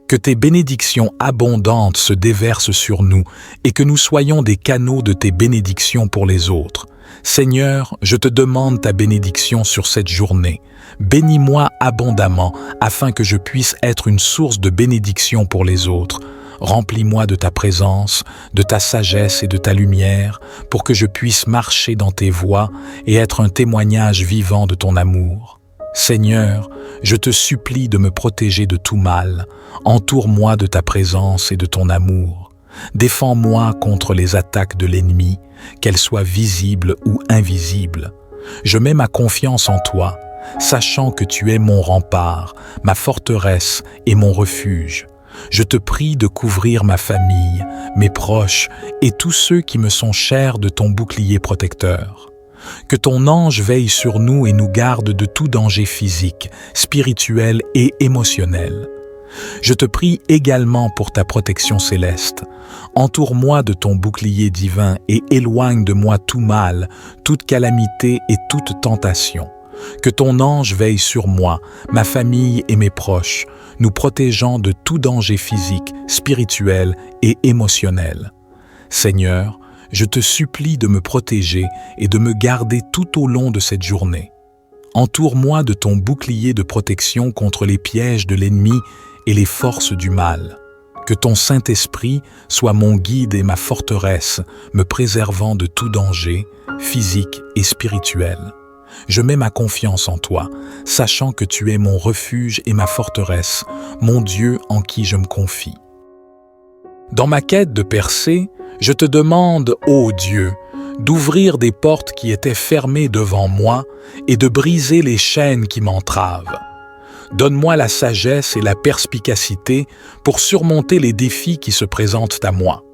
Que tes bénédictions abondantes se déversent sur nous et que nous soyons des canaux de tes bénédictions pour les autres. Seigneur, je te demande ta bénédiction sur cette journée. Bénis-moi abondamment afin que je puisse être une source de bénédiction pour les autres. Remplis-moi de ta présence, de ta sagesse et de ta lumière pour que je puisse marcher dans tes voies et être un témoignage vivant de ton amour. Seigneur, je te supplie de me protéger de tout mal. Entoure-moi de ta présence et de ton amour. Défends-moi contre les attaques de l'ennemi, qu'elles soient visibles ou invisibles. Je mets ma confiance en toi, sachant que tu es mon rempart, ma forteresse et mon refuge. Je te prie de couvrir ma famille, mes proches et tous ceux qui me sont chers de ton bouclier protecteur. Que ton ange veille sur nous et nous garde de tout danger physique, spirituel et émotionnel. Je te prie également pour ta protection céleste. Entoure-moi de ton bouclier divin et éloigne de moi tout mal, toute calamité et toute tentation. Que ton ange veille sur moi, ma famille et mes proches, nous protégeant de tout danger physique, spirituel et émotionnel. Seigneur, je te supplie de me protéger et de me garder tout au long de cette journée. Entoure-moi de ton bouclier de protection contre les pièges de l'ennemi et les forces du mal. Que ton Saint-Esprit soit mon guide et ma forteresse, me préservant de tout danger, physique et spirituel. Je mets ma confiance en toi, sachant que tu es mon refuge et ma forteresse, mon Dieu en qui je me confie. Dans ma quête de percée, je te demande, ô Dieu, d'ouvrir des portes qui étaient fermées devant moi et de briser les chaînes qui m'entravent. Donne-moi la sagesse et la perspicacité pour surmonter les défis qui se présentent à moi.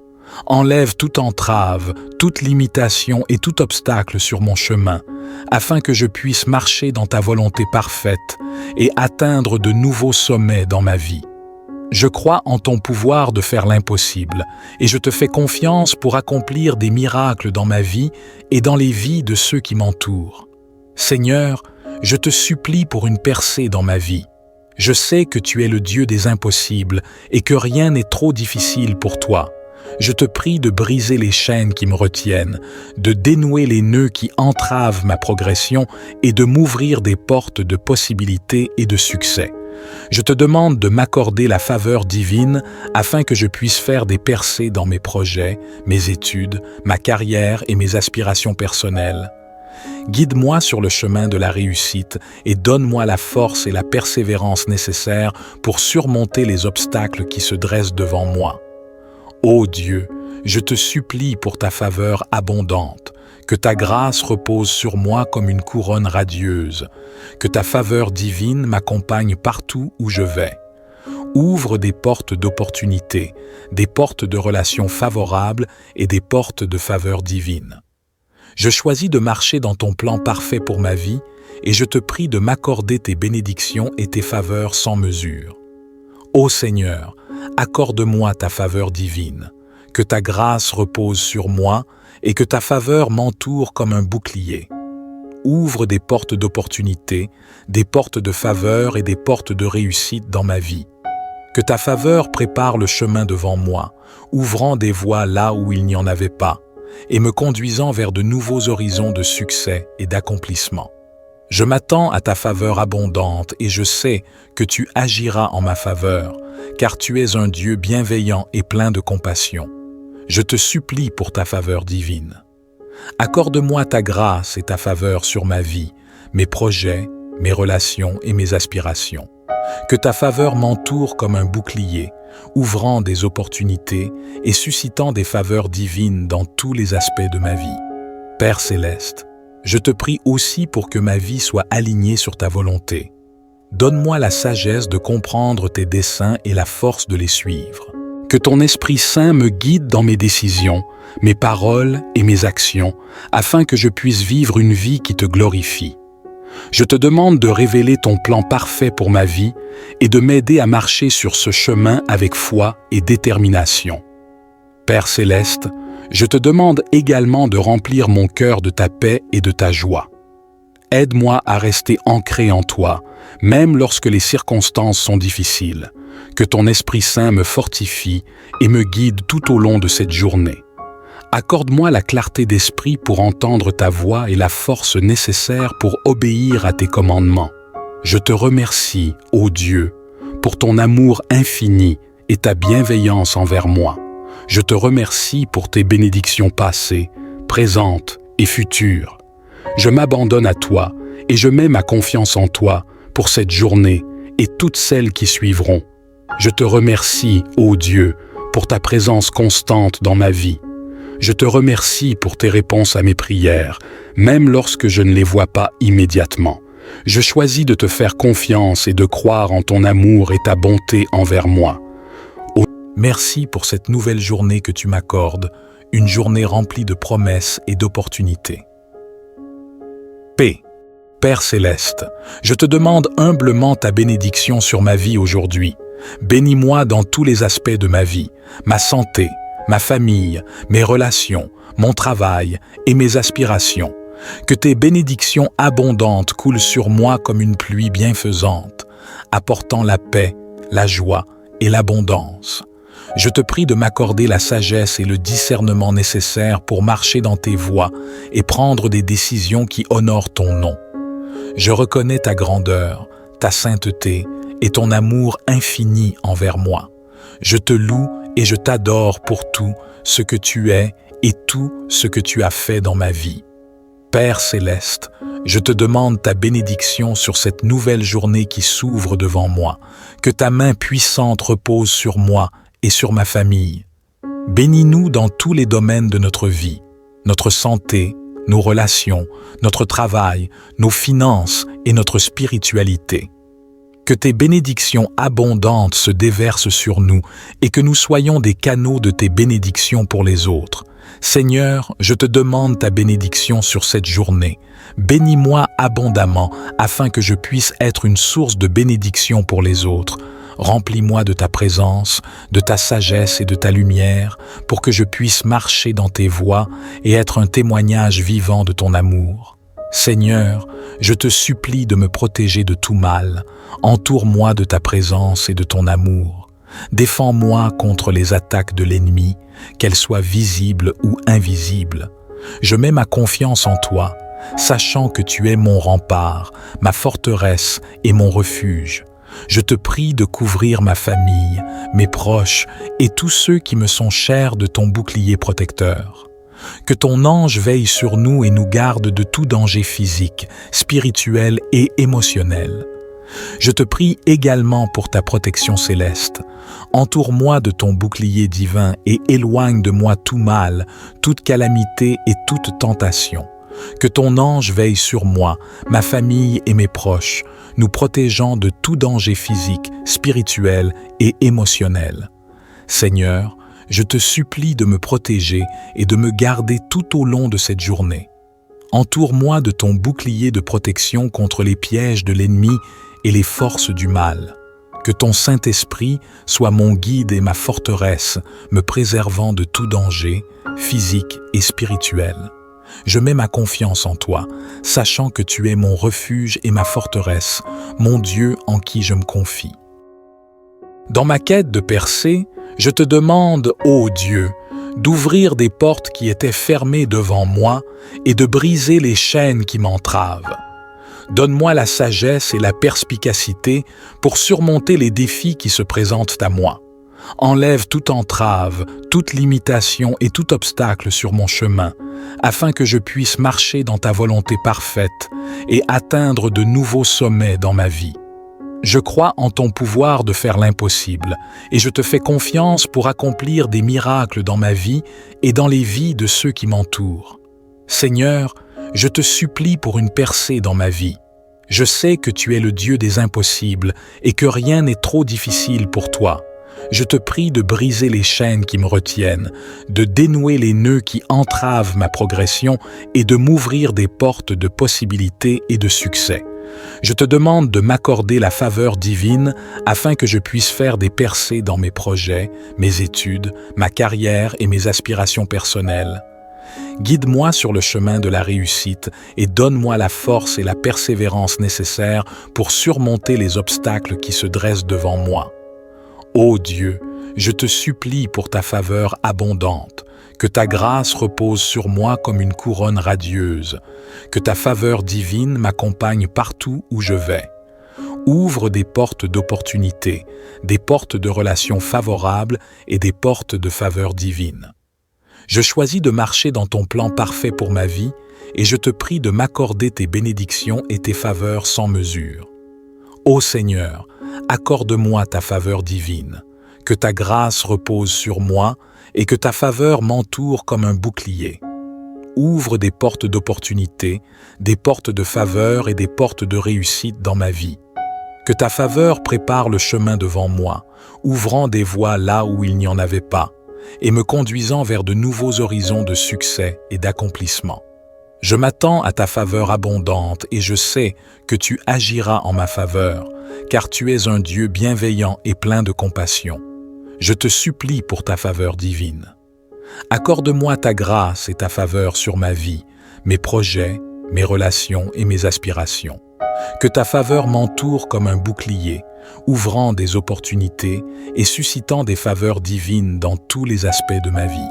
Enlève toute entrave, toute limitation et tout obstacle sur mon chemin, afin que je puisse marcher dans ta volonté parfaite et atteindre de nouveaux sommets dans ma vie. Je crois en ton pouvoir de faire l'impossible et je te fais confiance pour accomplir des miracles dans ma vie et dans les vies de ceux qui m'entourent. Seigneur, je te supplie pour une percée dans ma vie. Je sais que tu es le Dieu des impossibles et que rien n'est trop difficile pour toi. Je te prie de briser les chaînes qui me retiennent, de dénouer les nœuds qui entravent ma progression et de m'ouvrir des portes de possibilités et de succès. Je te demande de m'accorder la faveur divine afin que je puisse faire des percées dans mes projets, mes études, ma carrière et mes aspirations personnelles. Guide-moi sur le chemin de la réussite et donne-moi la force et la persévérance nécessaires pour surmonter les obstacles qui se dressent devant moi. Ô Dieu, je te supplie pour ta faveur abondante, que ta grâce repose sur moi comme une couronne radieuse, que ta faveur divine m'accompagne partout où je vais. Ouvre des portes d'opportunité, des portes de relations favorables et des portes de faveur divine. Je choisis de marcher dans ton plan parfait pour ma vie et je te prie de m'accorder tes bénédictions et tes faveurs sans mesure. Ô Seigneur, accorde-moi ta faveur divine, que ta grâce repose sur moi et que ta faveur m'entoure comme un bouclier. Ouvre des portes d'opportunité, des portes de faveur et des portes de réussite dans ma vie. Que ta faveur prépare le chemin devant moi, ouvrant des voies là où il n'y en avait pas, et me conduisant vers de nouveaux horizons de succès et d'accomplissement. Je m'attends à ta faveur abondante et je sais que tu agiras en ma faveur, car tu es un Dieu bienveillant et plein de compassion. Je te supplie pour ta faveur divine. Accorde-moi ta grâce et ta faveur sur ma vie, mes projets, mes relations et mes aspirations. Que ta faveur m'entoure comme un bouclier, ouvrant des opportunités et suscitant des faveurs divines dans tous les aspects de ma vie. Père céleste, je te prie aussi pour que ma vie soit alignée sur ta volonté. Donne-moi la sagesse de comprendre tes desseins et la force de les suivre. Que ton Esprit Saint me guide dans mes décisions, mes paroles et mes actions, afin que je puisse vivre une vie qui te glorifie. Je te demande de révéler ton plan parfait pour ma vie et de m'aider à marcher sur ce chemin avec foi et détermination. Père céleste, je te demande également de remplir mon cœur de ta paix et de ta joie. Aide-moi à rester ancré en toi, même lorsque les circonstances sont difficiles. Que ton Esprit Saint me fortifie et me guide tout au long de cette journée. Accorde-moi la clarté d'esprit pour entendre ta voix et la force nécessaire pour obéir à tes commandements. Je te remercie, ô Dieu, pour ton amour infini et ta bienveillance envers moi. Je te remercie pour tes bénédictions passées, présentes et futures. Je m'abandonne à toi et je mets ma confiance en toi pour cette journée et toutes celles qui suivront. Je te remercie, ô Dieu, pour ta présence constante dans ma vie. Je te remercie pour tes réponses à mes prières, même lorsque je ne les vois pas immédiatement. Je choisis de te faire confiance et de croire en ton amour et ta bonté envers moi. Merci pour cette nouvelle journée que tu m'accordes, une journée remplie de promesses et d'opportunités. Paix. Père céleste, je te demande humblement ta bénédiction sur ma vie aujourd'hui. Bénis-moi dans tous les aspects de ma vie, ma santé, ma famille, mes relations, mon travail et mes aspirations. Que tes bénédictions abondantes coulent sur moi comme une pluie bienfaisante, apportant la paix, la joie et l'abondance. Je te prie de m'accorder la sagesse et le discernement nécessaires pour marcher dans tes voies et prendre des décisions qui honorent ton nom. Je reconnais ta grandeur, ta sainteté et ton amour infini envers moi. Je te loue et je t'adore pour tout ce que tu es et tout ce que tu as fait dans ma vie. Père céleste, je te demande ta bénédiction sur cette nouvelle journée qui s'ouvre devant moi, que ta main puissante repose sur moi et sur ma famille. Bénis-nous dans tous les domaines de notre vie, notre santé, nos relations, notre travail, nos finances et notre spiritualité. Que tes bénédictions abondantes se déversent sur nous et que nous soyons des canaux de tes bénédictions pour les autres. Seigneur, je te demande ta bénédiction sur cette journée. Bénis-moi abondamment afin que je puisse être une source de bénédiction pour les autres. Remplis-moi de ta présence, de ta sagesse et de ta lumière pour que je puisse marcher dans tes voies et être un témoignage vivant de ton amour. Seigneur, je te supplie de me protéger de tout mal. Entoure-moi de ta présence et de ton amour. Défends-moi contre les attaques de l'ennemi, qu'elles soient visibles ou invisibles. Je mets ma confiance en toi, sachant que tu es mon rempart, ma forteresse et mon refuge. Je te prie de couvrir ma famille, mes proches et tous ceux qui me sont chers de ton bouclier protecteur. Que ton ange veille sur nous et nous garde de tout danger physique, spirituel et émotionnel. Je te prie également pour ta protection céleste. Entoure-moi de ton bouclier divin et éloigne de moi tout mal, toute calamité et toute tentation. Que ton ange veille sur moi, ma famille et mes proches, nous protégeant de tout danger physique, spirituel et émotionnel. Seigneur, je te supplie de me protéger et de me garder tout au long de cette journée. Entoure-moi de ton bouclier de protection contre les pièges de l'ennemi et les forces du mal. Que ton Saint-Esprit soit mon guide et ma forteresse, me préservant de tout danger, physique et spirituel. Je mets ma confiance en toi, sachant que tu es mon refuge et ma forteresse, mon Dieu en qui je me confie. Dans ma quête de percée, je te demande, ô Dieu, d'ouvrir des portes qui étaient fermées devant moi et de briser les chaînes qui m'entravent. Donne-moi la sagesse et la perspicacité pour surmonter les défis qui se présentent à moi. Enlève toute entrave, toute limitation et tout obstacle sur mon chemin, afin que je puisse marcher dans ta volonté parfaite et atteindre de nouveaux sommets dans ma vie. Je crois en ton pouvoir de faire l'impossible et je te fais confiance pour accomplir des miracles dans ma vie et dans les vies de ceux qui m'entourent. Seigneur, je te supplie pour une percée dans ma vie. Je sais que tu es le Dieu des impossibles et que rien n'est trop difficile pour toi. Je te prie de briser les chaînes qui me retiennent, de dénouer les nœuds qui entravent ma progression et de m'ouvrir des portes de possibilités et de succès. Je te demande de m'accorder la faveur divine afin que je puisse faire des percées dans mes projets, mes études, ma carrière et mes aspirations personnelles. Guide-moi sur le chemin de la réussite et donne-moi la force et la persévérance nécessaires pour surmonter les obstacles qui se dressent devant moi. Ô Dieu, je te supplie pour ta faveur abondante, que ta grâce repose sur moi comme une couronne radieuse, que ta faveur divine m'accompagne partout où je vais. Ouvre des portes d'opportunités, des portes de relations favorables et des portes de faveur divine. Je choisis de marcher dans ton plan parfait pour ma vie et je te prie de m'accorder tes bénédictions et tes faveurs sans mesure. Ô Seigneur, accorde-moi ta faveur divine, que ta grâce repose sur moi et que ta faveur m'entoure comme un bouclier. Ouvre des portes d'opportunité, des portes de faveur et des portes de réussite dans ma vie. Que ta faveur prépare le chemin devant moi, ouvrant des voies là où il n'y en avait pas, et me conduisant vers de nouveaux horizons de succès et d'accomplissement. Je m'attends à ta faveur abondante et je sais que tu agiras en ma faveur, car tu es un Dieu bienveillant et plein de compassion. Je te supplie pour ta faveur divine. Accorde-moi ta grâce et ta faveur sur ma vie, mes projets, mes relations et mes aspirations. Que ta faveur m'entoure comme un bouclier, ouvrant des opportunités et suscitant des faveurs divines dans tous les aspects de ma vie.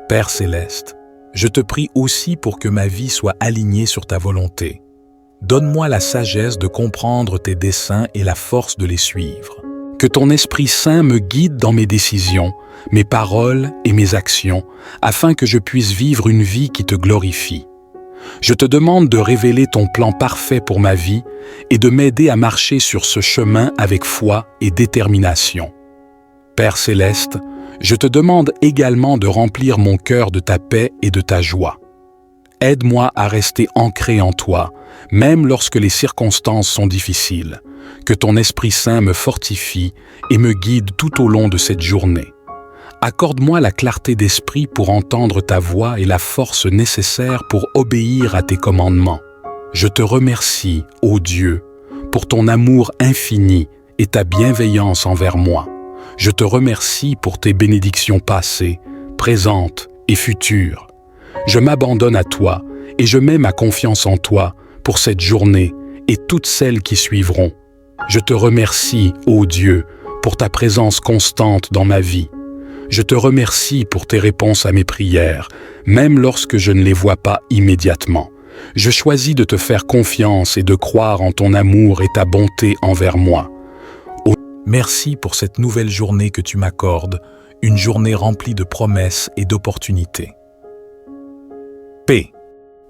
Père céleste, je te prie aussi pour que ma vie soit alignée sur ta volonté. Donne-moi la sagesse de comprendre tes desseins et la force de les suivre. Que ton Esprit Saint me guide dans mes décisions, mes paroles et mes actions, afin que je puisse vivre une vie qui te glorifie. Je te demande de révéler ton plan parfait pour ma vie et de m'aider à marcher sur ce chemin avec foi et détermination. Père céleste, je te demande également de remplir mon cœur de ta paix et de ta joie. Aide-moi à rester ancré en toi, même lorsque les circonstances sont difficiles. Que ton Esprit Saint me fortifie et me guide tout au long de cette journée. Accorde-moi la clarté d'esprit pour entendre ta voix et la force nécessaire pour obéir à tes commandements. Je te remercie, ô Dieu, pour ton amour infini et ta bienveillance envers moi. Je te remercie pour tes bénédictions passées, présentes et futures. Je m'abandonne à toi et je mets ma confiance en toi pour cette journée et toutes celles qui suivront. Je te remercie, ô Dieu, pour ta présence constante dans ma vie. Je te remercie pour tes réponses à mes prières, même lorsque je ne les vois pas immédiatement. Je choisis de te faire confiance et de croire en ton amour et ta bonté envers moi. Merci pour cette nouvelle journée que tu m'accordes, une journée remplie de promesses et d'opportunités. Paix.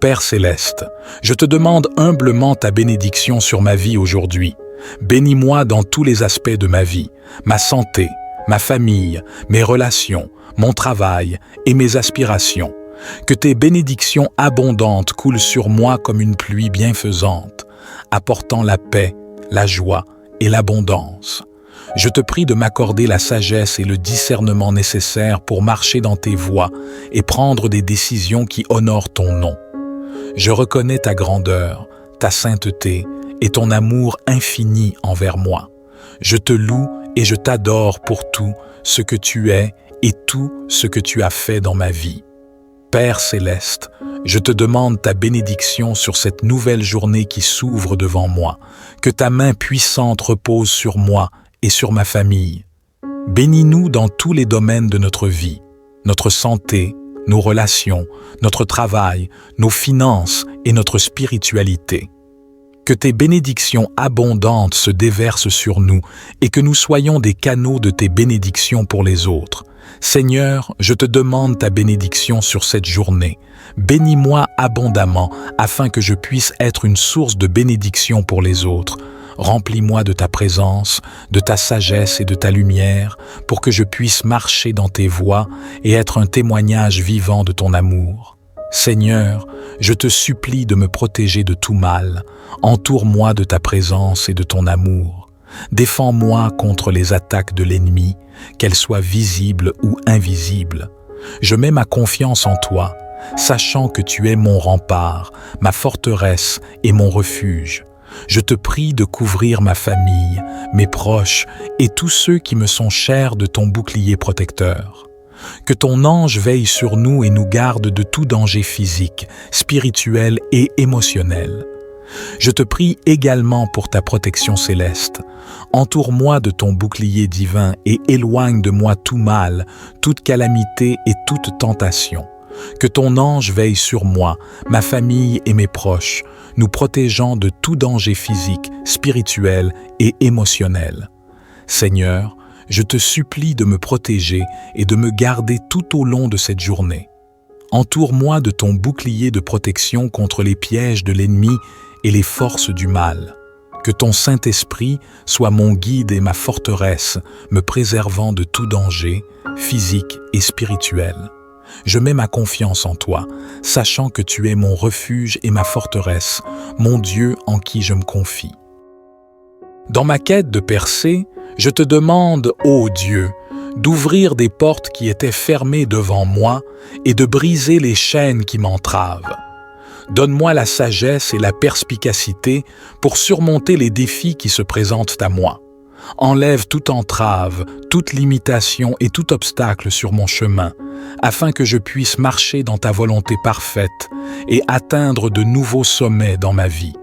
Père céleste, je te demande humblement ta bénédiction sur ma vie aujourd'hui. Bénis-moi dans tous les aspects de ma vie, ma santé, ma famille, mes relations, mon travail et mes aspirations. Que tes bénédictions abondantes coulent sur moi comme une pluie bienfaisante, apportant la paix, la joie et l'abondance. Je te prie de m'accorder la sagesse et le discernement nécessaires pour marcher dans tes voies et prendre des décisions qui honorent ton nom. Je reconnais ta grandeur, ta sainteté et ton amour infini envers moi. Je te loue et je t'adore pour tout ce que tu es et tout ce que tu as fait dans ma vie. Père céleste, je te demande ta bénédiction sur cette nouvelle journée qui s'ouvre devant moi. Que ta main puissante repose sur moi et sur ma famille. Bénis-nous dans tous les domaines de notre vie, notre santé, nos relations, notre travail, nos finances et notre spiritualité. Que tes bénédictions abondantes se déversent sur nous et que nous soyons des canaux de tes bénédictions pour les autres. Seigneur, je te demande ta bénédiction sur cette journée. Bénis-moi abondamment afin que je puisse être une source de bénédiction pour les autres. Remplis-moi de ta présence, de ta sagesse et de ta lumière pour que je puisse marcher dans tes voies et être un témoignage vivant de ton amour. Seigneur, je te supplie de me protéger de tout mal. Entoure-moi de ta présence et de ton amour. Défends-moi contre les attaques de l'ennemi, qu'elles soient visibles ou invisibles. Je mets ma confiance en toi, sachant que tu es mon rempart, ma forteresse et mon refuge. Je te prie de couvrir ma famille, mes proches et tous ceux qui me sont chers de ton bouclier protecteur. Que ton ange veille sur nous et nous garde de tout danger physique, spirituel et émotionnel. Je te prie également pour ta protection céleste. Entoure-moi de ton bouclier divin et éloigne de moi tout mal, toute calamité et toute tentation. Que ton ange veille sur moi, ma famille et mes proches, nous protégeant de tout danger physique, spirituel et émotionnel. Seigneur, je te supplie de me protéger et de me garder tout au long de cette journée. Entoure-moi de ton bouclier de protection contre les pièges de l'ennemi et les forces du mal. Que ton Saint-Esprit soit mon guide et ma forteresse, me préservant de tout danger, physique et spirituel. Je mets ma confiance en toi, sachant que tu es mon refuge et ma forteresse, mon Dieu en qui je me confie. Dans ma quête de percée, je te demande, ô Dieu, d'ouvrir des portes qui étaient fermées devant moi et de briser les chaînes qui m'entravent. Donne-moi la sagesse et la perspicacité pour surmonter les défis qui se présentent à moi. Enlève toute entrave, toute limitation et tout obstacle sur mon chemin, afin que je puisse marcher dans ta volonté parfaite et atteindre de nouveaux sommets dans ma vie.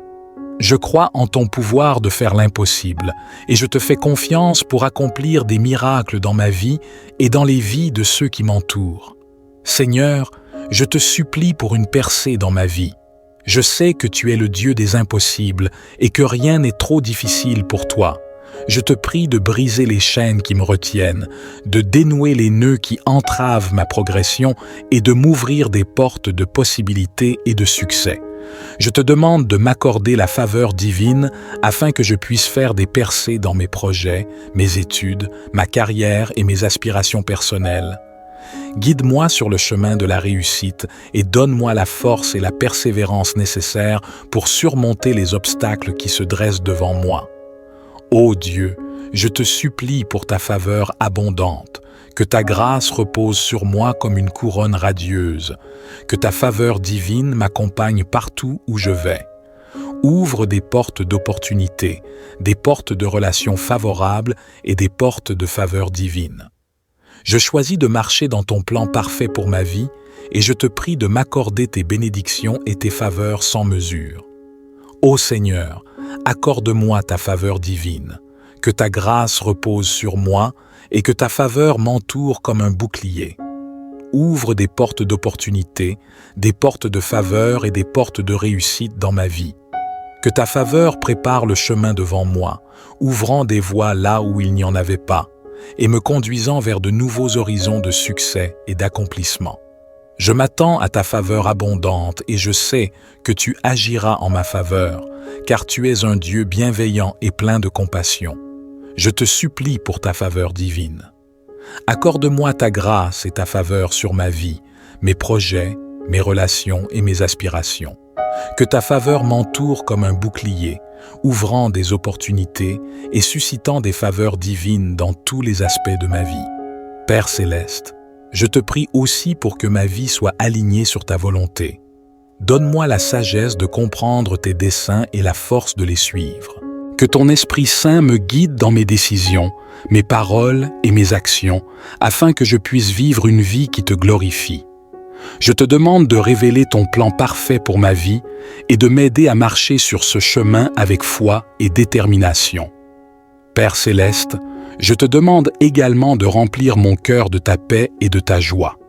Je crois en ton pouvoir de faire l'impossible et je te fais confiance pour accomplir des miracles dans ma vie et dans les vies de ceux qui m'entourent. Seigneur, je te supplie pour une percée dans ma vie. Je sais que tu es le Dieu des impossibles et que rien n'est trop difficile pour toi. Je te prie de briser les chaînes qui me retiennent, de dénouer les nœuds qui entravent ma progression et de m'ouvrir des portes de possibilités et de succès. Je te demande de m'accorder la faveur divine afin que je puisse faire des percées dans mes projets, mes études, ma carrière et mes aspirations personnelles. Guide-moi sur le chemin de la réussite et donne-moi la force et la persévérance nécessaires pour surmonter les obstacles qui se dressent devant moi. Ô Dieu, je te supplie pour ta faveur abondante, que ta grâce repose sur moi comme une couronne radieuse, que ta faveur divine m'accompagne partout où je vais. Ouvre des portes d'opportunités, des portes de relations favorables et des portes de faveur divine. Je choisis de marcher dans ton plan parfait pour ma vie et je te prie de m'accorder tes bénédictions et tes faveurs sans mesure. Ô Seigneur, accorde-moi ta faveur divine, que ta grâce repose sur moi et que ta faveur m'entoure comme un bouclier. Ouvre des portes d'opportunité, des portes de faveur et des portes de réussite dans ma vie. Que ta faveur prépare le chemin devant moi, ouvrant des voies là où il n'y en avait pas, et me conduisant vers de nouveaux horizons de succès et d'accomplissement. Je m'attends à ta faveur abondante et je sais que tu agiras en ma faveur, car tu es un Dieu bienveillant et plein de compassion. Je te supplie pour ta faveur divine. Accorde-moi ta grâce et ta faveur sur ma vie, mes projets, mes relations et mes aspirations. Que ta faveur m'entoure comme un bouclier, ouvrant des opportunités et suscitant des faveurs divines dans tous les aspects de ma vie. Père céleste, je te prie aussi pour que ma vie soit alignée sur ta volonté. Donne-moi la sagesse de comprendre tes desseins et la force de les suivre. Que ton Esprit Saint me guide dans mes décisions, mes paroles et mes actions, afin que je puisse vivre une vie qui te glorifie. Je te demande de révéler ton plan parfait pour ma vie et de m'aider à marcher sur ce chemin avec foi et détermination. Père céleste, je te demande également de remplir mon cœur de ta paix et de ta joie.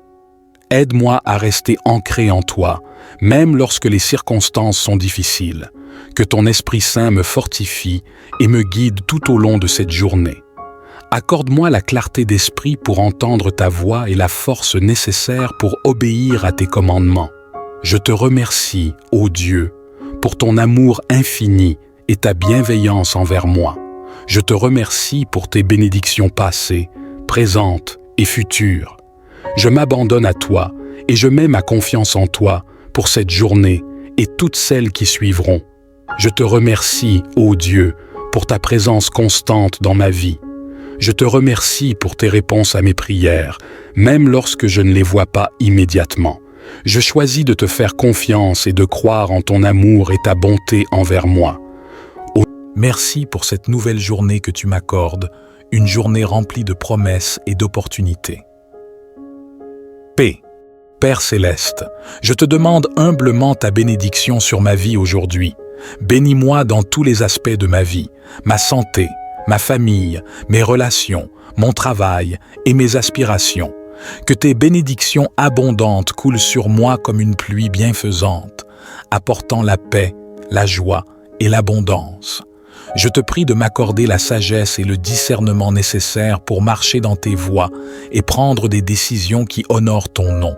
Aide-moi à rester ancré en toi, même lorsque les circonstances sont difficiles. Que ton Esprit Saint me fortifie et me guide tout au long de cette journée. Accorde-moi la clarté d'esprit pour entendre ta voix et la force nécessaire pour obéir à tes commandements. Je te remercie, ô Dieu, pour ton amour infini et ta bienveillance envers moi. Je te remercie pour tes bénédictions passées, présentes et futures. Je m'abandonne à toi et je mets ma confiance en toi pour cette journée et toutes celles qui suivront. Je te remercie, ô Dieu, pour ta présence constante dans ma vie. Je te remercie pour tes réponses à mes prières, même lorsque je ne les vois pas immédiatement. Je choisis de te faire confiance et de croire en ton amour et ta bonté envers moi. Merci pour cette nouvelle journée que tu m'accordes, une journée remplie de promesses et d'opportunités. Paix. Père céleste, je te demande humblement ta bénédiction sur ma vie aujourd'hui. Bénis-moi dans tous les aspects de ma vie, ma santé, ma famille, mes relations, mon travail et mes aspirations. Que tes bénédictions abondantes coulent sur moi comme une pluie bienfaisante, apportant la paix, la joie et l'abondance. Je te prie de m'accorder la sagesse et le discernement nécessaires pour marcher dans tes voies et prendre des décisions qui honorent ton nom.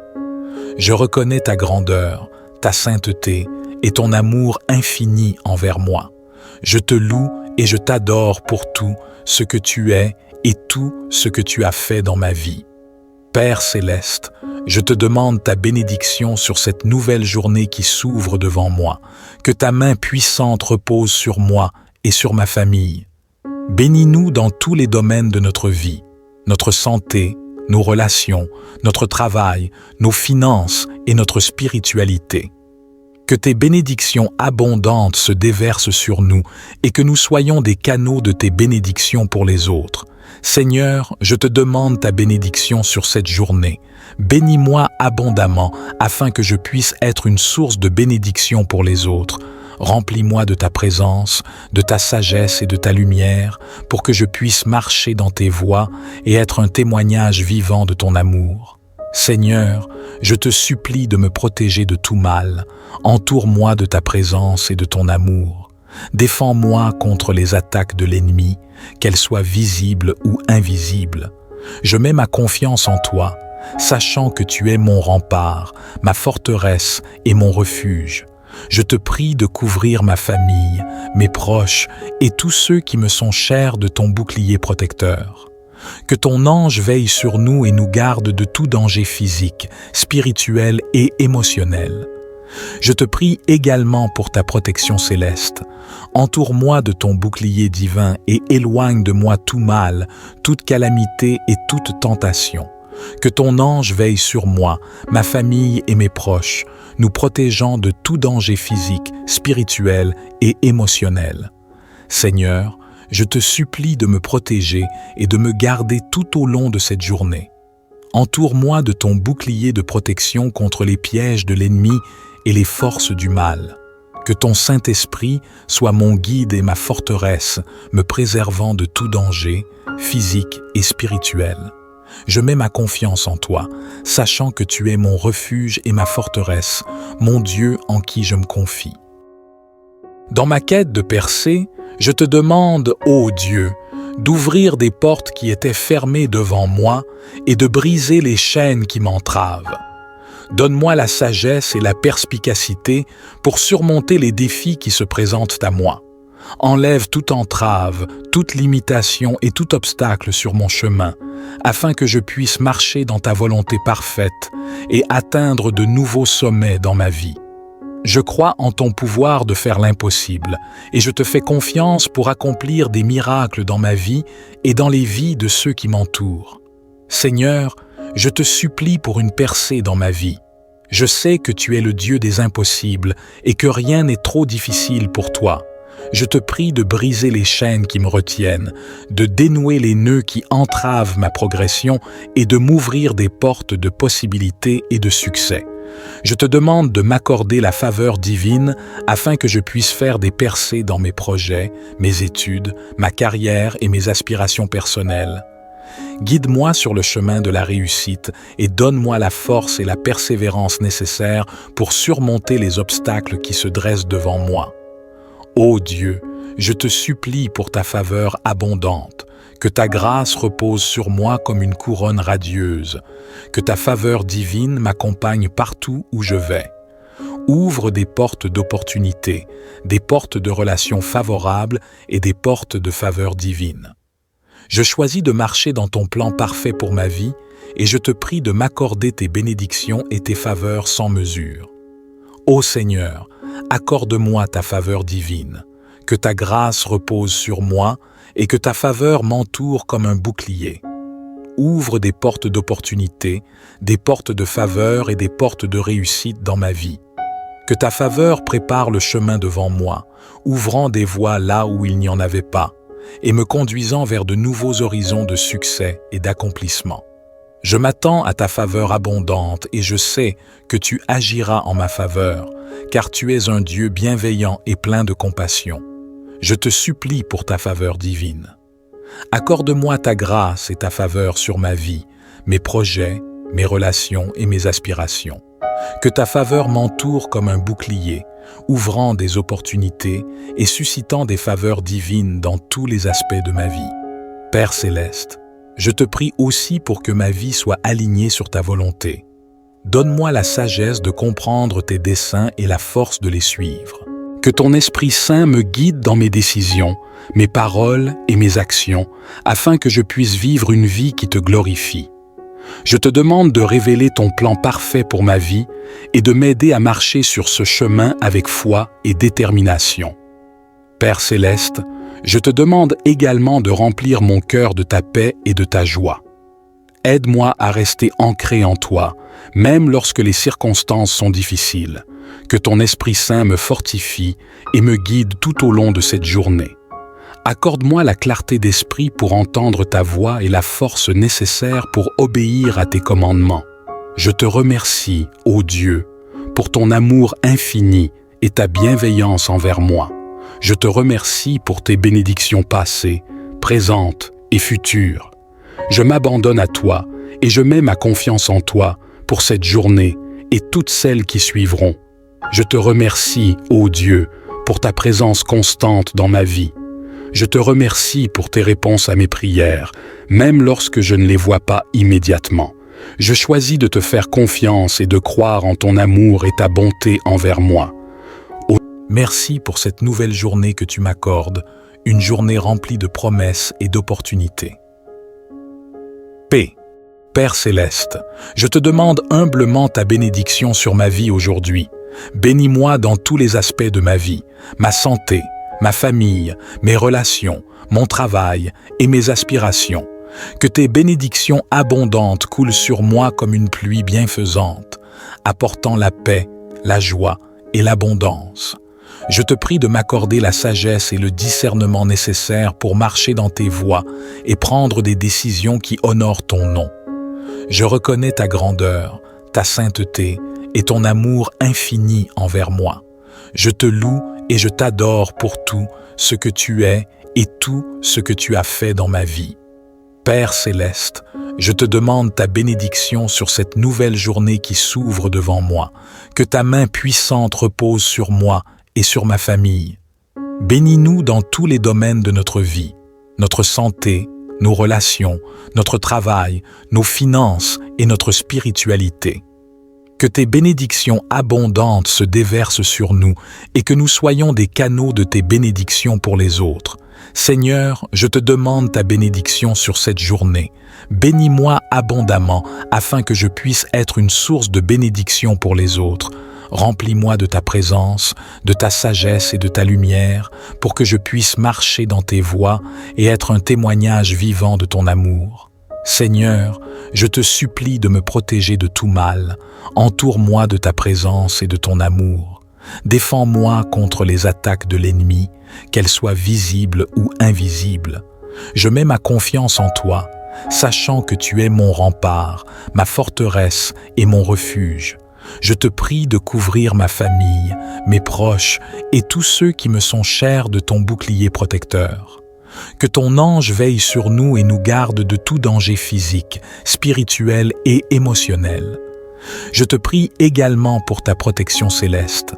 Je reconnais ta grandeur, ta sainteté et ton amour infini envers moi. Je te loue et je t'adore pour tout ce que tu es et tout ce que tu as fait dans ma vie. Père céleste, je te demande ta bénédiction sur cette nouvelle journée qui s'ouvre devant moi. Que ta main puissante repose sur moi et sur ma famille. Bénis-nous dans tous les domaines de notre vie, notre santé, nos relations, notre travail, nos finances et notre spiritualité. Que tes bénédictions abondantes se déversent sur nous et que nous soyons des canaux de tes bénédictions pour les autres. Seigneur, je te demande ta bénédiction sur cette journée. Bénis-moi abondamment afin que je puisse être une source de bénédiction pour les autres. Remplis-moi de ta présence, de ta sagesse et de ta lumière pour que je puisse marcher dans tes voies et être un témoignage vivant de ton amour. Seigneur, je te supplie de me protéger de tout mal. Entoure-moi de ta présence et de ton amour. Défends-moi contre les attaques de l'ennemi, qu'elles soient visibles ou invisibles. Je mets ma confiance en toi, sachant que tu es mon rempart, ma forteresse et mon refuge. Je te prie de couvrir ma famille, mes proches et tous ceux qui me sont chers de ton bouclier protecteur. Que ton ange veille sur nous et nous garde de tout danger physique, spirituel et émotionnel. Je te prie également pour ta protection céleste. Entoure-moi de ton bouclier divin et éloigne de moi tout mal, toute calamité et toute tentation. Que ton ange veille sur moi, ma famille et mes proches, nous protégeant de tout danger physique, spirituel et émotionnel. Seigneur, je te supplie de me protéger et de me garder tout au long de cette journée. Entoure-moi de ton bouclier de protection contre les pièges de l'ennemi et les forces du mal. Que ton Saint-Esprit soit mon guide et ma forteresse, me préservant de tout danger, physique et spirituel. Je mets ma confiance en toi, sachant que tu es mon refuge et ma forteresse, mon Dieu en qui je me confie. Dans ma quête de percée, je te demande, ô Dieu, d'ouvrir des portes qui étaient fermées devant moi et de briser les chaînes qui m'entravent. Donne-moi la sagesse et la perspicacité pour surmonter les défis qui se présentent à moi. Enlève toute entrave, toute limitation et tout obstacle sur mon chemin, afin que je puisse marcher dans ta volonté parfaite et atteindre de nouveaux sommets dans ma vie. Je crois en ton pouvoir de faire l'impossible et je te fais confiance pour accomplir des miracles dans ma vie et dans les vies de ceux qui m'entourent. Seigneur, je te supplie pour une percée dans ma vie. Je sais que tu es le Dieu des impossibles et que rien n'est trop difficile pour toi. Je te prie de briser les chaînes qui me retiennent, de dénouer les nœuds qui entravent ma progression et de m'ouvrir des portes de possibilités et de succès. Je te demande de m'accorder la faveur divine afin que je puisse faire des percées dans mes projets, mes études, ma carrière et mes aspirations personnelles. Guide-moi sur le chemin de la réussite et donne-moi la force et la persévérance nécessaires pour surmonter les obstacles qui se dressent devant moi. Ô Dieu, je te supplie pour ta faveur abondante, que ta grâce repose sur moi comme une couronne radieuse, que ta faveur divine m'accompagne partout où je vais. Ouvre des portes d'opportunité, des portes de relations favorables et des portes de faveur divine. Je choisis de marcher dans ton plan parfait pour ma vie et je te prie de m'accorder tes bénédictions et tes faveurs sans mesure. Ô Seigneur, accorde-moi ta faveur divine, que ta grâce repose sur moi et que ta faveur m'entoure comme un bouclier. Ouvre des portes d'opportunité, des portes de faveur et des portes de réussite dans ma vie. Que ta faveur prépare le chemin devant moi, ouvrant des voies là où il n'y en avait pas, et me conduisant vers de nouveaux horizons de succès et d'accomplissement. Je m'attends à ta faveur abondante et je sais que tu agiras en ma faveur, car tu es un Dieu bienveillant et plein de compassion. Je te supplie pour ta faveur divine. Accorde-moi ta grâce et ta faveur sur ma vie, mes projets, mes relations et mes aspirations. Que ta faveur m'entoure comme un bouclier, ouvrant des opportunités et suscitant des faveurs divines dans tous les aspects de ma vie. Père céleste, je te prie aussi pour que ma vie soit alignée sur ta volonté. Donne-moi la sagesse de comprendre tes desseins et la force de les suivre. Que ton Esprit Saint me guide dans mes décisions, mes paroles et mes actions, afin que je puisse vivre une vie qui te glorifie. Je te demande de révéler ton plan parfait pour ma vie et de m'aider à marcher sur ce chemin avec foi et détermination. Père céleste, je te demande également de remplir mon cœur de ta paix et de ta joie. Aide-moi à rester ancré en toi, même lorsque les circonstances sont difficiles. Que ton Esprit Saint me fortifie et me guide tout au long de cette journée. Accorde-moi la clarté d'esprit pour entendre ta voix et la force nécessaire pour obéir à tes commandements. Je te remercie, ô Dieu, pour ton amour infini et ta bienveillance envers moi. Je te remercie pour tes bénédictions passées, présentes et futures. Je m'abandonne à toi et je mets ma confiance en toi pour cette journée et toutes celles qui suivront. Je te remercie, ô Dieu, pour ta présence constante dans ma vie. Je te remercie pour tes réponses à mes prières, même lorsque je ne les vois pas immédiatement. Je choisis de te faire confiance et de croire en ton amour et ta bonté envers moi. Merci pour cette nouvelle journée que tu m'accordes, une journée remplie de promesses et d'opportunités. Paix. Père céleste, je te demande humblement ta bénédiction sur ma vie aujourd'hui. Bénis-moi dans tous les aspects de ma vie, ma santé, ma famille, mes relations, mon travail et mes aspirations. Que tes bénédictions abondantes coulent sur moi comme une pluie bienfaisante, apportant la paix, la joie et l'abondance. Je te prie de m'accorder la sagesse et le discernement nécessaires pour marcher dans tes voies et prendre des décisions qui honorent ton nom. Je reconnais ta grandeur, ta sainteté et ton amour infini envers moi. Je te loue et je t'adore pour tout ce que tu es et tout ce que tu as fait dans ma vie. Père céleste, je te demande ta bénédiction sur cette nouvelle journée qui s'ouvre devant moi. Que ta main puissante repose sur moi et sur ma famille. Bénis-nous dans tous les domaines de notre vie, notre santé, nos relations, notre travail, nos finances et notre spiritualité. Que tes bénédictions abondantes se déversent sur nous et que nous soyons des canaux de tes bénédictions pour les autres. Seigneur, je te demande ta bénédiction sur cette journée. Bénis-moi abondamment afin que je puisse être une source de bénédiction pour les autres. Remplis-moi de ta présence, de ta sagesse et de ta lumière pour que je puisse marcher dans tes voies et être un témoignage vivant de ton amour. Seigneur, je te supplie de me protéger de tout mal. Entoure-moi de ta présence et de ton amour. Défends-moi contre les attaques de l'ennemi, qu'elles soient visibles ou invisibles. Je mets ma confiance en toi, sachant que tu es mon rempart, ma forteresse et mon refuge. Je te prie de couvrir ma famille, mes proches et tous ceux qui me sont chers de ton bouclier protecteur. Que ton ange veille sur nous et nous garde de tout danger physique, spirituel et émotionnel. Je te prie également pour ta protection céleste.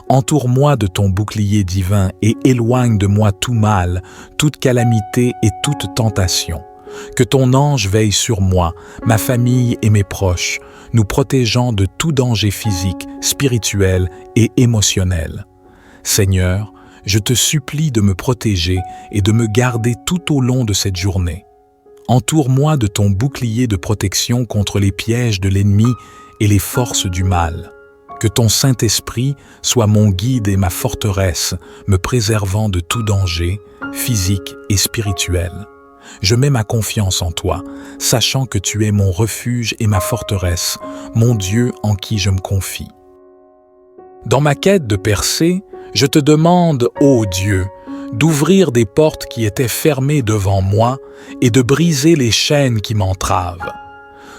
Entoure-moi de ton bouclier divin et éloigne de moi tout mal, toute calamité et toute tentation. Que ton ange veille sur moi, ma famille et mes proches, nous protégeant de tout danger physique, spirituel et émotionnel. Seigneur, je te supplie de me protéger et de me garder tout au long de cette journée. Entoure-moi de ton bouclier de protection contre les pièges de l'ennemi et les forces du mal. Que ton Saint-Esprit soit mon guide et ma forteresse, me préservant de tout danger, physique et spirituel. Je mets ma confiance en toi, sachant que tu es mon refuge et ma forteresse, mon Dieu en qui je me confie. Dans ma quête de percée, je te demande, ô Dieu, d'ouvrir des portes qui étaient fermées devant moi et de briser les chaînes qui m'entravent.